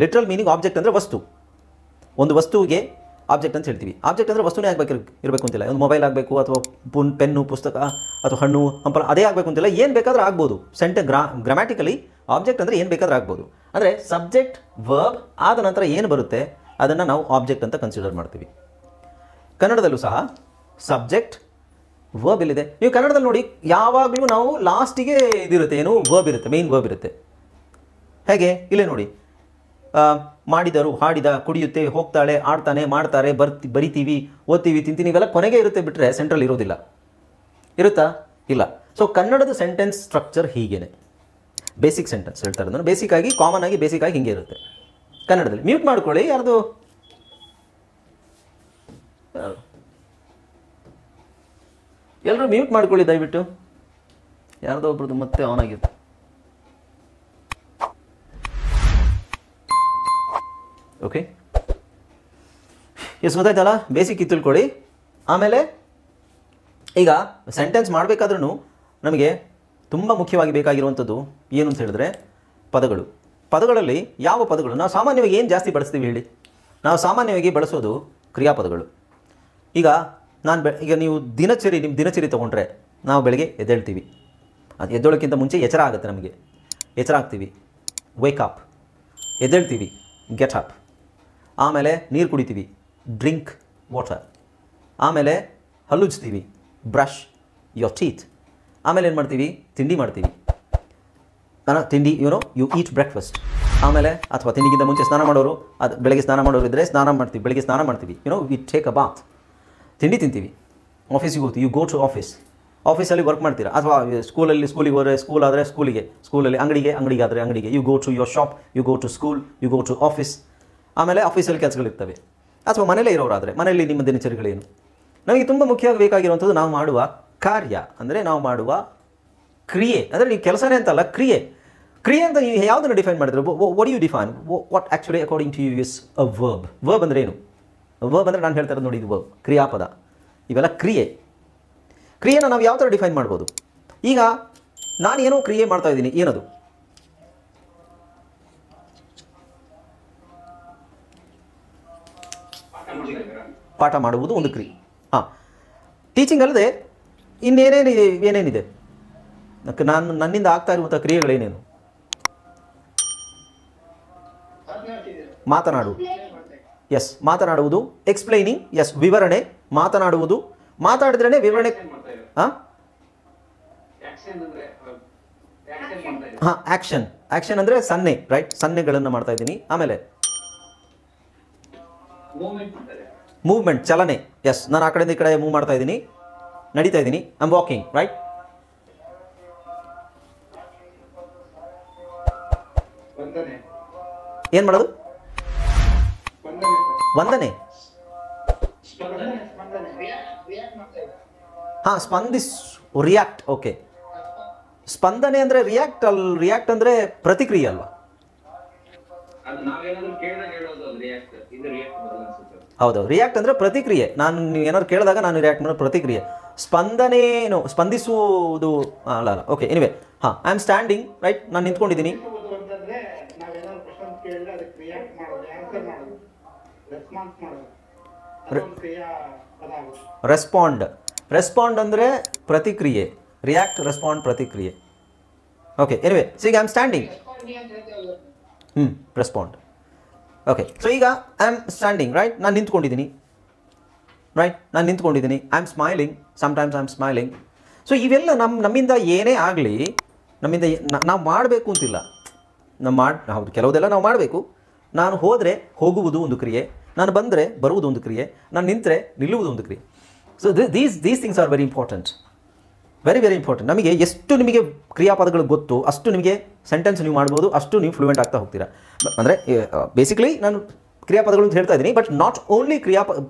ಲಿಟ್ರಲ್ ಮೀನಿಂಗ್ ಆಬ್ಜೆಕ್ಟ್ ಅಂದರೆ ವಸ್ತು. ಒಂದು ವಸ್ತುವಿಗೆ ಆಬ್ಜೆಕ್ಟ್ ಅಂತ ಹೇಳ್ತೀವಿ. ಆಬ್ಜೆಕ್ಟ್ ಅಂದರೆ ವಸ್ತುನೇ ಇರಬೇಕು ಅಂತಿಲ್ಲ. ಒಂದು ಮೊಬೈಲ್ ಆಗಬೇಕು, ಅಥವಾ ಪೆನ್ನು, ಪುಸ್ತಕ, ಅಥವಾ ಹಣ್ಣು, ಹಂಪಲ ಅದೇ ಆಗಬೇಕು ಅಂತಿಲ್ಲ. ಏನು ಬೇಕಾದ್ರೂ ಆಗ್ಬೋದು. ಗ್ರಾಮ್ಯಾಟಿಕಲಿ ಆಬ್ಜೆಕ್ಟ್ ಅಂದರೆ ಏನು ಬೇಕಾದ್ರೂ ಆಗ್ಬೋದು. ಅಂದರೆ ಸಬ್ಜೆಕ್ಟ್ ವರ್ಬ್ ಆದ ನಂತರ ಏನು ಬರುತ್ತೆ ಅದನ್ನು ನಾವು ಆಬ್ಜೆಕ್ಟ್ ಅಂತ ಕನ್ಸಿಡರ್ ಮಾಡ್ತೀವಿ. ಕನ್ನಡದಲ್ಲೂ ಸಹ ಸಬ್ಜೆಕ್ಟ್ ವರ್ಬ್ ಇಲ್ಲಿದೆ. ನೀವು ಕನ್ನಡದಲ್ಲಿ ನೋಡಿ, ಯಾವಾಗಲೂ ನಾವು ಲಾಸ್ಟಿಗೆ ಇದಿರುತ್ತೆ, ಏನು ವರ್ಬ್ ಇರುತ್ತೆ, ಮೇನ್ ವರ್ಬ್ ಇರುತ್ತೆ. ಹೇಗೆ ಇಲ್ಲೇ ನೋಡಿ, ಮಾಡಿದರು, ಹಾಡಿದ, ಕುಡಿಯುತ್ತೆ, ಹೋಗ್ತಾಳೆ, ಆಡ್ತಾನೆ, ಮಾಡ್ತಾರೆ, ಬರಿತೀವಿ, ಓದ್ತೀವಿ, ತಿಂತೀವಿ, ಇವೆಲ್ಲ ಕೊನೆಗೆ ಇರುತ್ತೆ, ಬಿಟ್ಟರೆ ಸೆಂಟ್ರಲ್ ಇರೋದಿಲ್ಲ. ಇರುತ್ತಾ? ಇಲ್ಲ. ಸೊ ಕನ್ನಡದ ಸೆಂಟೆನ್ಸ್ ಸ್ಟ್ರಕ್ಚರ್ ಹೀಗೇನೆ. ಬೇಸಿಕ್ ಸೆಂಟೆನ್ಸ್ ಹೇಳ್ತಾರೆ ಅದನ್ನು. ಬೇಸಿಕ್ ಆಗಿ, ಕಾಮನ್ ಆಗಿ, ಬೇಸಿಕ್ ಆಗಿ ಹಿಂಗೆ ಇರುತ್ತೆ ಕನ್ನಡದಲ್ಲಿ. ಮ್ಯೂಟ್ ಮಾಡ್ಕೊಳ್ಳಿ ಯಾರ್ದು, ಎಲ್ಲರೂ ಮ್ಯೂಟ್ ಮಾಡ್ಕೊಳ್ಳಿ ದಯವಿಟ್ಟು. ಯಾರ್ದೋ ಒಬ್ರದ್ದು ಮತ್ತೆ ಆನ್ ಆಗಿರುತ್ತೆ. ಓಕೆ, ಎಷ್ಟು ಗೊತ್ತಾಯ್ತಲ್ಲ, ಬೇಸಿಕ್ ತಿಳ್ಕೊಳ್ಳಿ. ಆಮೇಲೆ ಈಗ ಸೆಂಟೆನ್ಸ್ ಮಾಡಬೇಕಾದ್ರೂ ನಮಗೆ ತುಂಬ ಮುಖ್ಯವಾಗಿ ಬೇಕಾಗಿರುವಂಥದ್ದು ಏನು ಅಂತ ಹೇಳಿದ್ರೆ ಪದಗಳು. ಪದಗಳಲ್ಲಿ ಯಾವ ಪದಗಳು ನಾವು ಸಾಮಾನ್ಯವಾಗಿ ಏನು ಜಾಸ್ತಿ ಬಳಸ್ತೀವಿ ಹೇಳಿ? ನಾವು ಸಾಮಾನ್ಯವಾಗಿ ಬಳಸೋದು ಕ್ರಿಯಾಪದಗಳು. ಈಗ ಈಗ ನೀವು ನಿಮ್ಮ ದಿನಚರಿ ತೊಗೊಂಡ್ರೆ, ನಾವು ಬೆಳಗ್ಗೆ ಎದ್ದೇಳ್ತೀವಿ. ಅದು ಎದ್ದೇಳೋಕ್ಕಿಂತ ಮುಂಚೆ ಎಚ್ಚರ ಆಗುತ್ತೆ ನಮಗೆ. ಎಚ್ಚರ ಆಗ್ತೀವಿ, ವೇಕ್ ಅಪ್. ಎದ್ದೇಳ್ತೀವಿ, ಗೆಟ್ ಅಪ್. ಆಮೇಲೆ ನೀರು ಕುಡಿತೀವಿ, ಡ್ರಿಂಕ್ ವಾಟರ್. ಆಮೇಲೆ ಹಲ್ಲುಜ್ತೀವಿ, ಬ್ರಷ್ ಯೋರ್ ಟೀತ್. ಆಮೇಲೆ ಏನು ಮಾಡ್ತೀವಿ, ತಿಂಡಿ ಮಾಡ್ತೀವಿ. ತಿಂಡಿ ಯು ಈಟ್ ಬ್ರೇಕ್ಫಾಸ್ಟ್. ಆಮೇಲೆ ಅಥವಾ ತಿಂಡಿಗಿಂತ ಮುಂಚೆ ಸ್ನಾನ ಮಾಡೋರು, ಅದು ಬೆಳಗ್ಗೆ ಸ್ನಾನ ಮಾಡೋರು ಇದ್ದರೆ ಸ್ನಾನ ಮಾಡ್ತೀವಿ, ಬೆಳಗ್ಗೆ ಸ್ನಾನ ಮಾಡ್ತೀವಿ. We take a bath. ತಿಂಡಿ ತಿಂತೀವಿ, ಆಫೀಸಿಗೆ ಹೋಗ್ತೀವಿ, ಯು ಗೋ ಟು ಆಫೀಸ್. ಆಫೀಸಲ್ಲಿ ವರ್ಕ್ ಮಾಡ್ತೀರಾ, ಅಥವಾ ಸ್ಕೂಲಿಗೆ ಹೋದರೆ ಸ್ಕೂಲ್ ಆದರೆ ಸ್ಕೂಲಿಗೆ, ಸ್ಕೂಲಲ್ಲಿ ಅಂಗಡಿಗೆ ಆದರೆ ಅಂಗಡಿಗೆ. You go to your shop, you go to school, you go to office. ಆಮೇಲೆ ಆಫೀಸಲ್ಲಿ ಕೆಲಸಗಳಿರ್ತವೆ. ಅಥವಾ ಮನೇಲೇ ಇರೋರಾದರೆ ಮನೆಯಲ್ಲಿ ನಿಮ್ಮ ದಿನಚರಿಗಳೇನು. ನಮಗೆ ತುಂಬ ಮುಖ್ಯವಾಗಿ ಬೇಕಾಗಿರುವಂಥದ್ದು ನಾವು ಮಾಡುವ ಕಾರ್ಯ, ಅಂದರೆ ನಾವು ಮಾಡುವ ಕ್ರಿಯೆ. ಅಂದರೆ ನೀವು ಕೆಲಸನೇ ಅಂತಲ್ಲ, ಕ್ರಿಯೆ. ಕ್ರಿಯೆ ಅಂತ ನೀವು ಯಾವುದನ್ನು ಡಿಫೈನ್ ಮಾಡಿದ್ರೆ, what you define, what actually according to you is a verb. Verb ಅಂದರೆ ಏನು? ವರ್ಬ್ ಅಂದರೆ ನಾನು ಹೇಳ್ತಾ ಇರೋದು ನೋಡಿ, ಇದು ವರ್ಬ್, ಕ್ರಿಯಾಪದ. ಇವೆಲ್ಲ ಕ್ರಿಯೆ. ಕ್ರಿಯೆನ ನಾವು ಯಾವ ಥರ ಡಿಫೈನ್ ಮಾಡ್ಬೋದು? ಈಗ ನಾನೇನೋ ಕ್ರಿಯೆ ಮಾಡ್ತಾ ಇದ್ದೀನಿ, ಏನದು? ಪಾಠ ಮಾಡುವುದು ಒಂದು ಕ್ರಿಯೆ. ಹಾಂ, ಟೀಚಿಂಗ್ ಅಲ್ಲದೆ ಏನೇನಿದೆ ನನ್ನಿಂದ ಆಗ್ತಾ ಇರುವಂಥ ಕ್ರಿಯೆಗಳೇನೇನು? ಮಾತನಾಡುವುದು, ಎಸ್, ಮಾತನಾಡುವುದು. ಎಕ್ಸ್ಪ್ಲೈನಿಂಗ್, ಎಸ್, ವಿವರಣೆ. ಮಾತನಾಡುವುದು, ಮಾತಾಡಿದ್ರೇ ವಿವರಣೆ. ಹಾಂ ಹಾಂ, ಆ್ಯಕ್ಷನ್. ಆ್ಯಕ್ಷನ್ ಅಂದರೆ ಸನ್ನೆ, ರೈಟ್? ಸನ್ನೆಗಳನ್ನು ಮಾಡ್ತಾ ಇದ್ದೀನಿ. ಆಮೇಲೆ ಮೂವ್ಮೆಂಟ್, ಚಲನೆ. ಎಸ್, ನಾನು ಆ ಕಡೆಯಿಂದ ಈ ಕಡೆ ಮೂವ್ ಮಾಡ್ತಾ ಇದ್ದೀನಿ, ನಡೀತಾ ಇದ್ದೀನಿ. I am walking, right? ಏನು ಮಾಡೋದು? ವಂದನೆ. ಹಾಂ, ರಿಯಾಕ್ಟ್. ಓಕೆ, ಸ್ಪಂದನೆ ಅಂದರೆ ರಿಯಾಕ್ಟ್ ರಿಯಾಕ್ಟ್ ಅಂದರೆ ಪ್ರತಿಕ್ರಿಯೆ ಅಲ್ವಾ? ಹೌದು, ರಿಯಾಕ್ಟ್ ಅಂದರೆ ಪ್ರತಿಕ್ರಿಯೆ. ನೀವು ಏನಾದ್ರು ಕೇಳಿದಾಗ ನಾನು ರಿಯಾಕ್ಟ್ ಮಾಡೋ ಪ್ರತಿಕ್ರಿಯೆ. ಸ್ಪಂದನೇನು, ಸ್ಪಂದಿಸುವುದು ಅಲ್ಲ. ಓಕೆ, ಎನಿವೆ, ಹಾಂ, ಐ ಆಮ್ ಸ್ಟ್ಯಾಂಡಿಂಗ್, ರೈಟ್? ನಾನು ನಿಂತ್ಕೊಂಡಿದ್ದೀನಿ. ರೆಸ್ಪಾಂಡ್ ಅಂದರೆ ಪ್ರತಿಕ್ರಿಯೆ. ರಿಯಾಕ್ಟ್, ರೆಸ್ಪಾಂಡ್, ಪ್ರತಿಕ್ರಿಯೆ. ಓಕೆ, ಎನಿವೆ, ಸೊ ಈಗ I am standing. Respond. Okay, so ಈಗ ಐ ಆಮ್ ಸ್ಟ್ಯಾಂಡಿಂಗ್, ರೈಟ್? ನಾನು ನಿಂತ್ಕೊಂಡಿದ್ದೀನಿ, ರೈಟ್? ನಾನು ನಿಂತ್ಕೊಂಡಿದ್ದೀನಿ. I am smiling. Sometimes I am smiling. So ಇವೆಲ್ಲ ನಮ್ಮಿಂದ ಏನೇ ಆಗಲಿ ನಮ್ಮಿಂದ ನಾವು ಮಾಡಬೇಕು ಅಂತಿಲ್ಲ, ಹೌದು ಕೆಲವುದೆಲ್ಲ ನಾವು ಮಾಡಬೇಕು. ನಾನು ಹೋದರೆ ಹೋಗುವುದು ಒಂದು ಕ್ರಿಯೆ, ನಾನು ಬಂದರೆ ಬರುವುದು ಒಂದು ಕ್ರಿಯೆ, ನಾನು ನಿಂತರೆ ನಿಲ್ಲುವುದು ಒಂದು ಕ್ರಿಯೆ. So these things are very important, very very important. ನಮಗೆ ಎಷ್ಟು ನಿಮಗೆ ಕ್ರಿಯಾಪದಗಳು ಗೊತ್ತು ಅಷ್ಟು ನಿಮಗೆ ಸೆಂಟೆನ್ಸ್ ನೀವು ಮಾಡ್ಬೋದು, ಅಷ್ಟು ನೀವು ಫ್ಲೂಯೆಂಟ್ ಆಗ್ತಾ ಹೋಗ್ತೀರಾ. ಅಂದರೆ ಬೇಸಿಕಲಿ ನಾನು ಕ್ರಿಯಾಪದಗಳು ಅಂತ ಹೇಳ್ತಾ ಇದ್ದೀನಿ, ಬಟ್ ನಾಟ್ ಓನ್ಲಿ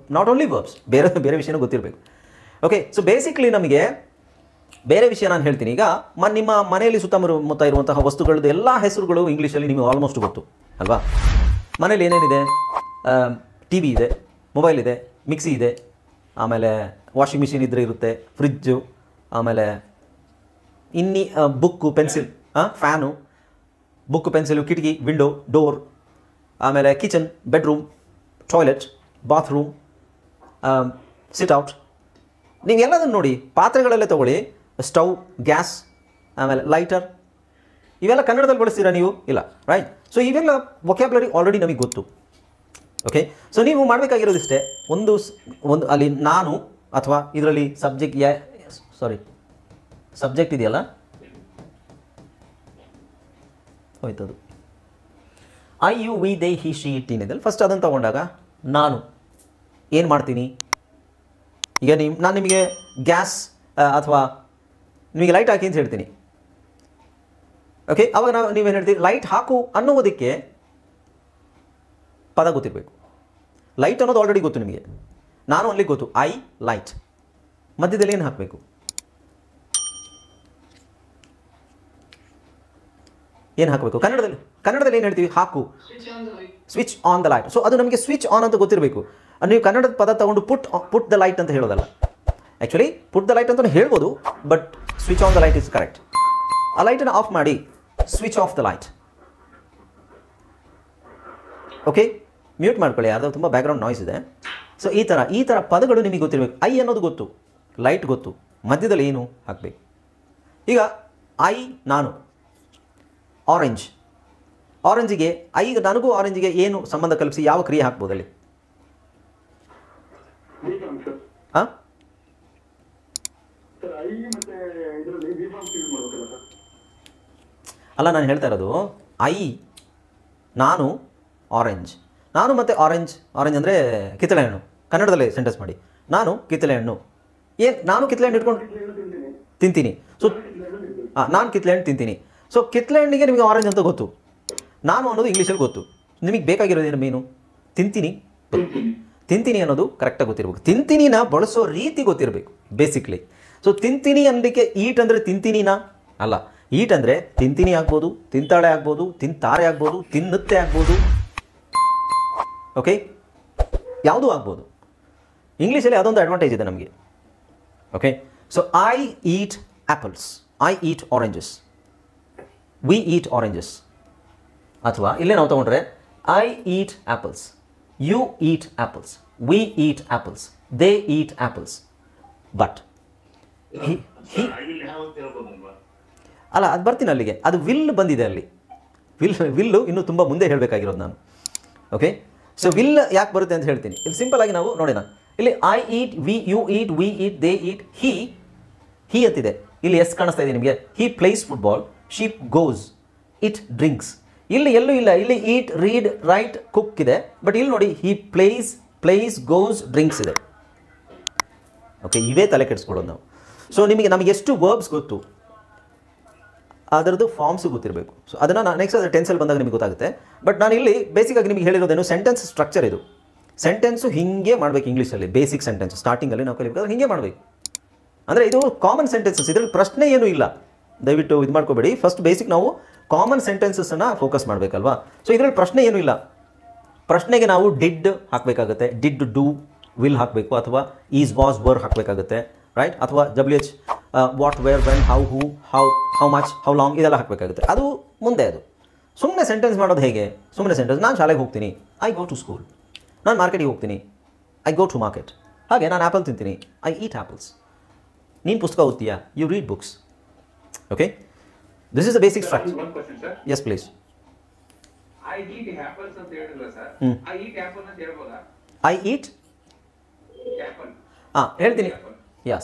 ವರ್ಬ್ಸ್, ಬೇರೆ ಬೇರೆ ವಿಷಯನೂ ಗೊತ್ತಿರಬೇಕು. ಓಕೆ, ಸೊ ಬೇಸಿಕಲಿ ನಮಗೆ ಬೇರೆ ವಿಷಯ ನಾನು ಹೇಳ್ತೀನಿ. ಈಗ ನಿಮ್ಮ ಮನೆಯಲ್ಲಿ ಸುತ್ತಮುತ್ತ ಇರುವಂತಹ ವಸ್ತುಗಳದ್ದು ಎಲ್ಲ ಹೆಸರುಗಳು ಇಂಗ್ಲೀಷಲ್ಲಿ ನಿಮಗೆ ಆಲ್ಮೋಸ್ಟ್ ಗೊತ್ತು ಅಲ್ವಾ? ಮನೇಲಿ ಏನೇನಿದೆ? ಟಿ ವಿ ಇದೆ, ಮೊಬೈಲ್ ಇದೆ, ಮಿಕ್ಸಿ ಇದೆ, ಆಮೇಲೆ ವಾಷಿಂಗ್ ಮಿಷಿನ್ ಇದ್ದರೆ ಇರುತ್ತೆ, ಫ್ರಿಜ್ಜು, ಆಮೇಲೆ book pencil, fan, book pencil, ಕಿಟಕಿ, ವಿಂಡೋ, ಡೋರ್, ಆಮೇಲೆ kitchen, bedroom, toilet, bathroom, sit-out. ನೀವು ಎಲ್ಲದನ್ನು ನೋಡಿ, ಪಾತ್ರೆಗಳಲ್ಲೇ ತೊಗೊಳ್ಳಿ, ಸ್ಟವ್, ಗ್ಯಾಸ್, ಆಮೇಲೆ ಲೈಟರ್, ಇವೆಲ್ಲ ಕನ್ನಡದಲ್ಲಿ ಬಳಸ್ತೀರಾ ನೀವು? ಇಲ್ಲ, ರೈಟ್? ಸೊ ಇವೆಲ್ಲ ವೊಕ್ಯಾಬ್ಯುಲರಿ ಆಲ್ರೆಡಿ ನಮಗೆ ಗೊತ್ತು. ಓಕೆ, ಸೊ ನೀವು ಮಾಡಬೇಕಾಗಿರೋದಿಷ್ಟೇ, ಒಂದು ಅಲ್ಲಿ ನಾನು ಅಥವಾ ಇದರಲ್ಲಿ ಸಬ್ಜೆಕ್ಟ್ ಇದೆಯಲ್ಲ, ಹೋಯ್ತದು I you we they he she it ಏನಿದೆ ಫಸ್ಟ್ ಅದನ್ನು ತೊಗೊಂಡಾಗ ನಾನು ಏನು ಮಾಡ್ತೀನಿ? ಈಗ ನಾನು ನಿಮಗೆ ಗ್ಯಾಸ್ ಅಥವಾ ನಿಮಗೆ ಲೈಟ್ ಹಾಕಿ ಅಂತ ಹೇಳ್ತೀನಿ. ಓಕೆ, ಅವಾಗ ನೀವೇನು ಹೇಳ್ತೀರಿ? ಲೈಟ್ ಹಾಕು ಅನ್ನೋದಕ್ಕೆ ಪದ ಗೊತ್ತಿರಬೇಕು. ಲೈಟ್ ಅನ್ನೋದು ಆಲ್ರೆಡಿ ಗೊತ್ತು ನಿಮಗೆ, ನಾನು ಅಲ್ಲಿ ಗೊತ್ತು, ಐ ಲೈಟ್. ಮಧ್ಯದಲ್ಲಿ ಏನು ಹಾಕಬೇಕು? ಏನು ಹಾಕಬೇಕು? ಕನ್ನಡದಲ್ಲಿ ಏನು ಹೇಳ್ತೀವಿ? ಹಾಕು, switch on the light. So ಅದು ನಮಗೆ ಸ್ವಿಚ್ ಆನ್ ಅಂತ ಗೊತ್ತಿರಬೇಕು. ನೀವು ಕನ್ನಡದ ಪದ ತಗೊಂಡು ಪುಟ್ ದ ಲೈಟ್ ಅಂತ ಹೇಳೋದಲ್ಲ. ಆ್ಯಕ್ಚುಲಿ ಪುಟ್ ದ ಲೈಟ್ ಅಂತ ಹೇಳ್ಬೋದು, but switch on the light is correct. ಆ ಲೈಟನ್ನು ಆಫ್ ಮಾಡಿ, switch off the light. Okay, mute ಮಾಡ್ಕೊಳ್ಳಿ, ಯಾರ್ದು ತುಂಬ ಬ್ಯಾಕ್ಗ್ರೌಂಡ್ ನಾಯ್ಸ್ ಇದೆ. ಸೊ ಈ ಥರ ಪದಗಳು ನಿಮಗೆ ಗೊತ್ತಿರಬೇಕು. ಐ ಅನ್ನೋದು ಗೊತ್ತು, ಲೈಟ್ ಗೊತ್ತು, ಮಧ್ಯದಲ್ಲಿ ಏನು ಹಾಕಬೇಕು? ಈಗ ನಾನು ಆರೆಂಜಿಗೆ ನನಗೂ ಆರೆಂಜಿಗೆ ಏನು ಸಂಬಂಧ ಕಲ್ಪಿಸಿ ಯಾವ ಕ್ರಿಯೆ ಹಾಕ್ಬೋದಲ್ಲಿ? ಹಾಂ, ಅಲ್ಲ, ನಾನು ಹೇಳ್ತಾ ಇರೋದು ನಾನು ಆರೆಂಜ್, ನಾನು ಮತ್ತು ಆರೆಂಜ್ ಅಂದರೆ ಕಿತ್ತಳೆ ಹಣ್ಣು. ಕನ್ನಡದಲ್ಲೇ ಸೆಂಟೆನ್ಸ್ ಮಾಡಿ, ನಾನು ಕಿತ್ತಳೆ ಹಣ್ಣು. ನಾನು ಕಿತ್ತಳೆ ಹಣ್ಣು ಇಟ್ಕೊಂಡು ತಿಂತೀನಿ. ಸೊ ನಾನು ಕಿತ್ತಳೆ ಹಣ್ಣು ತಿಂತೀನಿ. ಸೊ ಕಿತ್ತಳೆ ಹಣ್ಣಿಗೆ ನಿಮಗೆ ಆರೆಂಜ್ ಅಂತ ಗೊತ್ತು, ನಾನು ಅನ್ನೋದು ಇಂಗ್ಲೀಷಲ್ಲಿ ಗೊತ್ತು. ನಿಮಗೆ ಬೇಕಾಗಿರೋದೇನು? ಮೀನು ತಿಂತೀನಿ ಅನ್ನೋದು ಕರೆಕ್ಟಾಗಿ ಗೊತ್ತಿರಬೇಕು. ತಿಂತಿನಿನ ಬಳಸೋ ರೀತಿ ಗೊತ್ತಿರಬೇಕು ಬೇಸಿಕ್ಲಿ. ಸೊ ತಿಂತೀನಿ ಅನ್ನಲಿಕ್ಕೆ ಈಟ್ ಅಂದರೆ ತಿಂತಿನಿನಾ ಅಲ್ಲ, ಈಟ್ ಅಂದರೆ ತಿಂತೀನಿ ಆಗ್ಬೋದು, ತಿಂತಾಳೆ ಆಗ್ಬೋದು, ತಿಂತಾರೆ ಆಗ್ಬೋದು, ತಿನ್ನುತ್ತೆ ಆಗ್ಬೋದು. ಓಕೆ, ಯಾವುದೂ ಆಗ್ಬೋದು. ಇಂಗ್ಲೀಷಲ್ಲಿ ಅದೊಂದು ಅಡ್ವಾಂಟೇಜ್ ಇದೆ ನಮಗೆ. Okay, so I eat apples, I eat oranges, we eat oranges. ಅಥವಾ ಇಲ್ಲೇ ನಾವು ತೊಗೊಂಡ್ರೆ I eat apples, you eat apples, we eat apples, they eat apples. But ಅಲ್ಲ, ಅದು ಬರ್ತೀನಿ ಅಲ್ಲಿಗೆ. ಅದು ವಿಲ್ ಬಂದಿದೆ ಅಲ್ಲಿ. ವಿಲ್ಲು ಇನ್ನೂ ತುಂಬ ಮುಂದೆ ಹೇಳಬೇಕಾಗಿರೋದು ನಾನು. ಓಕೆ, ಸೊ ವಿಲ್ ಯಾಕೆ ಬರುತ್ತೆ ಅಂತ ಹೇಳ್ತೀನಿ. ಇಲ್ಲಿ ಸಿಂಪಲ್ ಆಗಿ ನಾವು ನೋಡೋಣ. ಇಲ್ಲಿ I eat, you eat, we eat, they eat, he ಅಂತಿದೆ. ಇಲ್ಲಿ ಎಸ್ ಕಾಣಿಸ್ತಾ ಇದೆ ನಿಮಗೆ. He plays football, she goes, it drinks. ಇಲ್ಲಿ ಎಲ್ಲೂ ಇಲ್ಲ. ಇಲ್ಲಿ ಈಟ್, ರೀಡ್, ರೈಟ್, ಕುಕ್ ಇದೆ. ಬಟ್ ಇಲ್ಲಿ ನೋಡಿ, ಹಿ ಪ್ಲೇಸ್, ಗೋಸ್, ಡ್ರಿಂಕ್ಸ್ ಇದೆ. ಓಕೆ, ಇವೇ ತಲೆ ಕೆಡಿಸ್ಕೊಳ್ಳೋದು ನಾವು. ಸೊ ನಮಗೆ ಎಷ್ಟು ವರ್ಬ್ಸ್ ಗೊತ್ತು, ಅದರದ್ದು ಫಾರ್ಮ್ಸು ಗೊತ್ತಿರಬೇಕು. ಸೊ ಅದನ್ನು ನಾನು ನೆಕ್ಸ್ಟ್ ಅದು ಟೆನ್ಸಲ್ಲಿ ಬಂದಾಗ ನಿಮಗೆ ಗೊತ್ತಾಗುತ್ತೆ. ಬಟ್ ನಾನು ಇಲ್ಲಿ ಬೇಸಿಕಾಗಿ ನಿಮಗೆ ಹೇಳಿರೋದೇನು, ಸೆಂಟೆನ್ಸ್ ಸ್ಟ್ರಕ್ಚರ್ ಇದು. ಸೆಂಟೆನ್ಸು ಹೀಗೆ ಮಾಡಬೇಕು ಇಂಗ್ಲೀಷಲ್ಲಿ. ಬೇಸಿಕ್ ಸೆಂಟೆನ್ಸ್ ಸ್ಟಾರ್ಟಿಂಗಲ್ಲಿ ನಾವು ಕಲಿಬೇಕಾದ್ರೆ ಹೀಗೆ ಮಾಡಬೇಕು. ಅಂದರೆ ಇದು ಕಾಮನ್ ಸೆಂಟೆನ್ಸಸ್, ಇದರಲ್ಲಿ ಪ್ರಶ್ನೆ ಏನೂ ಇಲ್ಲ. ದಯವಿಟ್ಟು ಇದು ಮಾಡ್ಕೋಬೇಡಿ. ಫಸ್ಟ್ ಬೇಸಿಕ್ ನಾವು ಕಾಮನ್ ಸೆಂಟೆನ್ಸಸ್ಸನ್ನು ಫೋಕಸ್ ಮಾಡಬೇಕಲ್ವಾ. ಸೊ ಇದರಲ್ಲಿ ಪ್ರಶ್ನೆ ಏನೂ ಇಲ್ಲ. ಪ್ರಶ್ನೆಗೆ ನಾವು ಡಿಡ್ ಹಾಕಬೇಕಾಗುತ್ತೆ, ಡಿಡ್, ಡೂ, ವಿಲ್ ಹಾಕಬೇಕು, ಅಥವಾ ಈಸ್, ವಾಸ್, ವರ್ ಹಾಕಬೇಕಾಗುತ್ತೆ, ರೈಟ್? ಅಥವಾ WH, what, where, when, how, who, how much, how long, ಇದೆಲ್ಲ ಹಾಕಬೇಕಾಗುತ್ತೆ. ಅದು ಮುಂದೆ. ಅದು ಸುಮ್ಮನೆ ಸೆಂಟೆನ್ಸ್ ಮಾಡೋದು ಹೇಗೆ? ಸುಮ್ಮನೆ ಸೆಂಟೆನ್ಸ್, ನಾನು ಶಾಲೆಗೆ ಹೋಗ್ತೀನಿ, ಐ ಗೋ ಟು ಸ್ಕೂಲ್. ನಾನು ಮಾರ್ಕೆಟಿಗೆ ಹೋಗ್ತೀನಿ, ಐ ಗೋ ಟು ಮಾರ್ಕೆಟ್. ಹಾಗೆ ನಾನು ಆ್ಯಪಲ್ ತಿಂತೀನಿ, ಐ ಈಟ್ ಆ್ಯಪಲ್ಸ್. ನೀನು ಪುಸ್ತಕ ಓದ್ತೀಯಾ, you read books. Okay, this is the basic structure. One question, sir. Yes please. I eat apples ಅಂತ ಹೇಳಿದ್ರಲ್ಲ ಸರ್. I eat apple ಅಂತ ಹೇಳ್ಬೋದಾ? I eat Apple. ಹೇಳ್ತೀನಿ. ಯಾ,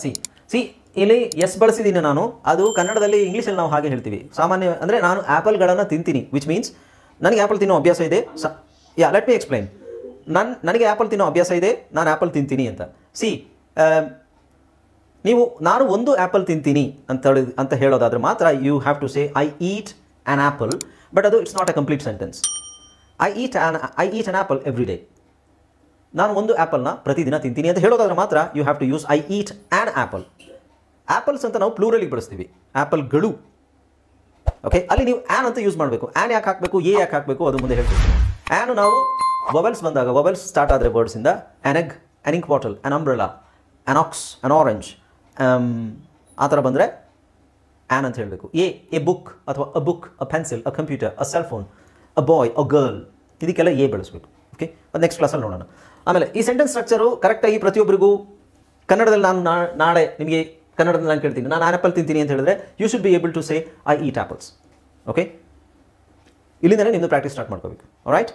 ಸಿ ಇಲ್ಲಿ ಎಸ್ ಬಳಸಿದ್ದೀನಿ ನಾನು, ಅದು ಕನ್ನಡದಲ್ಲಿ ಇಂಗ್ಲೀಷಲ್ಲಿ ನಾವು ಹಾಗೆ ಹೇಳ್ತೀವಿ ಸಾಮಾನ್ಯ. ಅಂದರೆ ನಾನು ಆ್ಯಪಲ್ಗಳನ್ನು ತಿಂತೀನಿ, ವಿಚ್ ಮೀನ್ಸ್ ನನಗೆ ಆ್ಯಪಲ್ ತಿನ್ನೋ ಅಭ್ಯಾಸ ಇದೆ. Let me explain. ನನಗೆ ಆ್ಯಪಲ್ ತಿನ್ನೋ ಅಭ್ಯಾಸ ಇದೆ, ನಾನು ಆ್ಯಪಲ್ ತಿಂತೀನಿ ಅಂತ. ಸಿ ನೀವು ನಾನು ಒಂದು ಆ್ಯಪಲ್ ತಿಂತೀನಿ ಅಂತ ಹೇಳೋದಾದ್ರೆ ಮಾತ್ರ you have to say I eat an apple, but ಅದು it's not a complete sentence. I eat an apple every day. ನಾನು ಒಂದು ಆ್ಯಪಲ್ನ ಪ್ರತಿದಿನ ತಿಂತೀನಿ ಅಂತ ಹೇಳೋದಾದ್ರೆ ಮಾತ್ರ you have to use I eat an apple. Apples ಅಂತ ನಾವು ಪ್ಲೂರಲಿಗೆ ಬಳಸ್ತೀವಿ, ಆ್ಯಪಲ್ಗಳು. ಓಕೆ, ಅಲ್ಲಿ ನೀವು ಆ್ಯನ್ ಅಂತ ಯೂಸ್ ಮಾಡಬೇಕು. ಆ್ಯನ್ ಯಾಕೆ ಹಾಕಬೇಕು, ಎ ಯಾಕೆ ಹಾಕಬೇಕು, ಅದು ಮುಂದೆ ಹೇಳ್ತೀವಿ. ಆ್ಯನು ನಾವು ವೊವೆಲ್ಸ್ ಬಂದಾಗ, ವೊವೆಲ್ಸ್ ಸ್ಟಾರ್ಟ್ ಆದರೆ ವರ್ಡ್ಸಿಂದ an egg, an ink bottle, an umbrella, an ox, an orange, ಆ ಥರ ಬಂದರೆ ಆ್ಯನ್ ಅಂತ ಹೇಳಬೇಕು. ಎ ಬುಕ್ ಅಥವಾ a book, a pencil, a computer, a cell phone, a boy, a girl, ಇದಕ್ಕೆಲ್ಲ ಎ ಬಳಸಬೇಕು. ಓಕೆ, ಅದು ನೆಕ್ಸ್ಟ್ ಕ್ಲಾಸಲ್ಲಿ ನೋಡೋಣ. ಆಮೇಲೆ ಈ ಸೆಂಟೆನ್ಸ್ ಸ್ಟ್ರಕ್ಚರು ಕರೆಕ್ಟಾಗಿ ಪ್ರತಿಯೊಬ್ಬರಿಗೂ ಕನ್ನಡದಲ್ಲಿ ನಾನು ನಾಳೆ ನಿಮಗೆ ಕನ್ನಡದಲ್ಲಿ ನಾನು ಕೇಳ್ತೀನಿ, ನಾನು ಆ್ಯಪಲ್ ತಿಂತೀನಿ ಅಂತ ಹೇಳಿದ್ರೆ you should be able to say I eat apples. Okay, ಇಲ್ಲಿಂದಲೇ ನಿಮ್ಮದು ಪ್ರಾಕ್ಟೀಸ್ ಸ್ಟಾರ್ಟ್ ಮಾಡ್ಕೋಬೇಕು. ಆಲ್ರೈಟ್.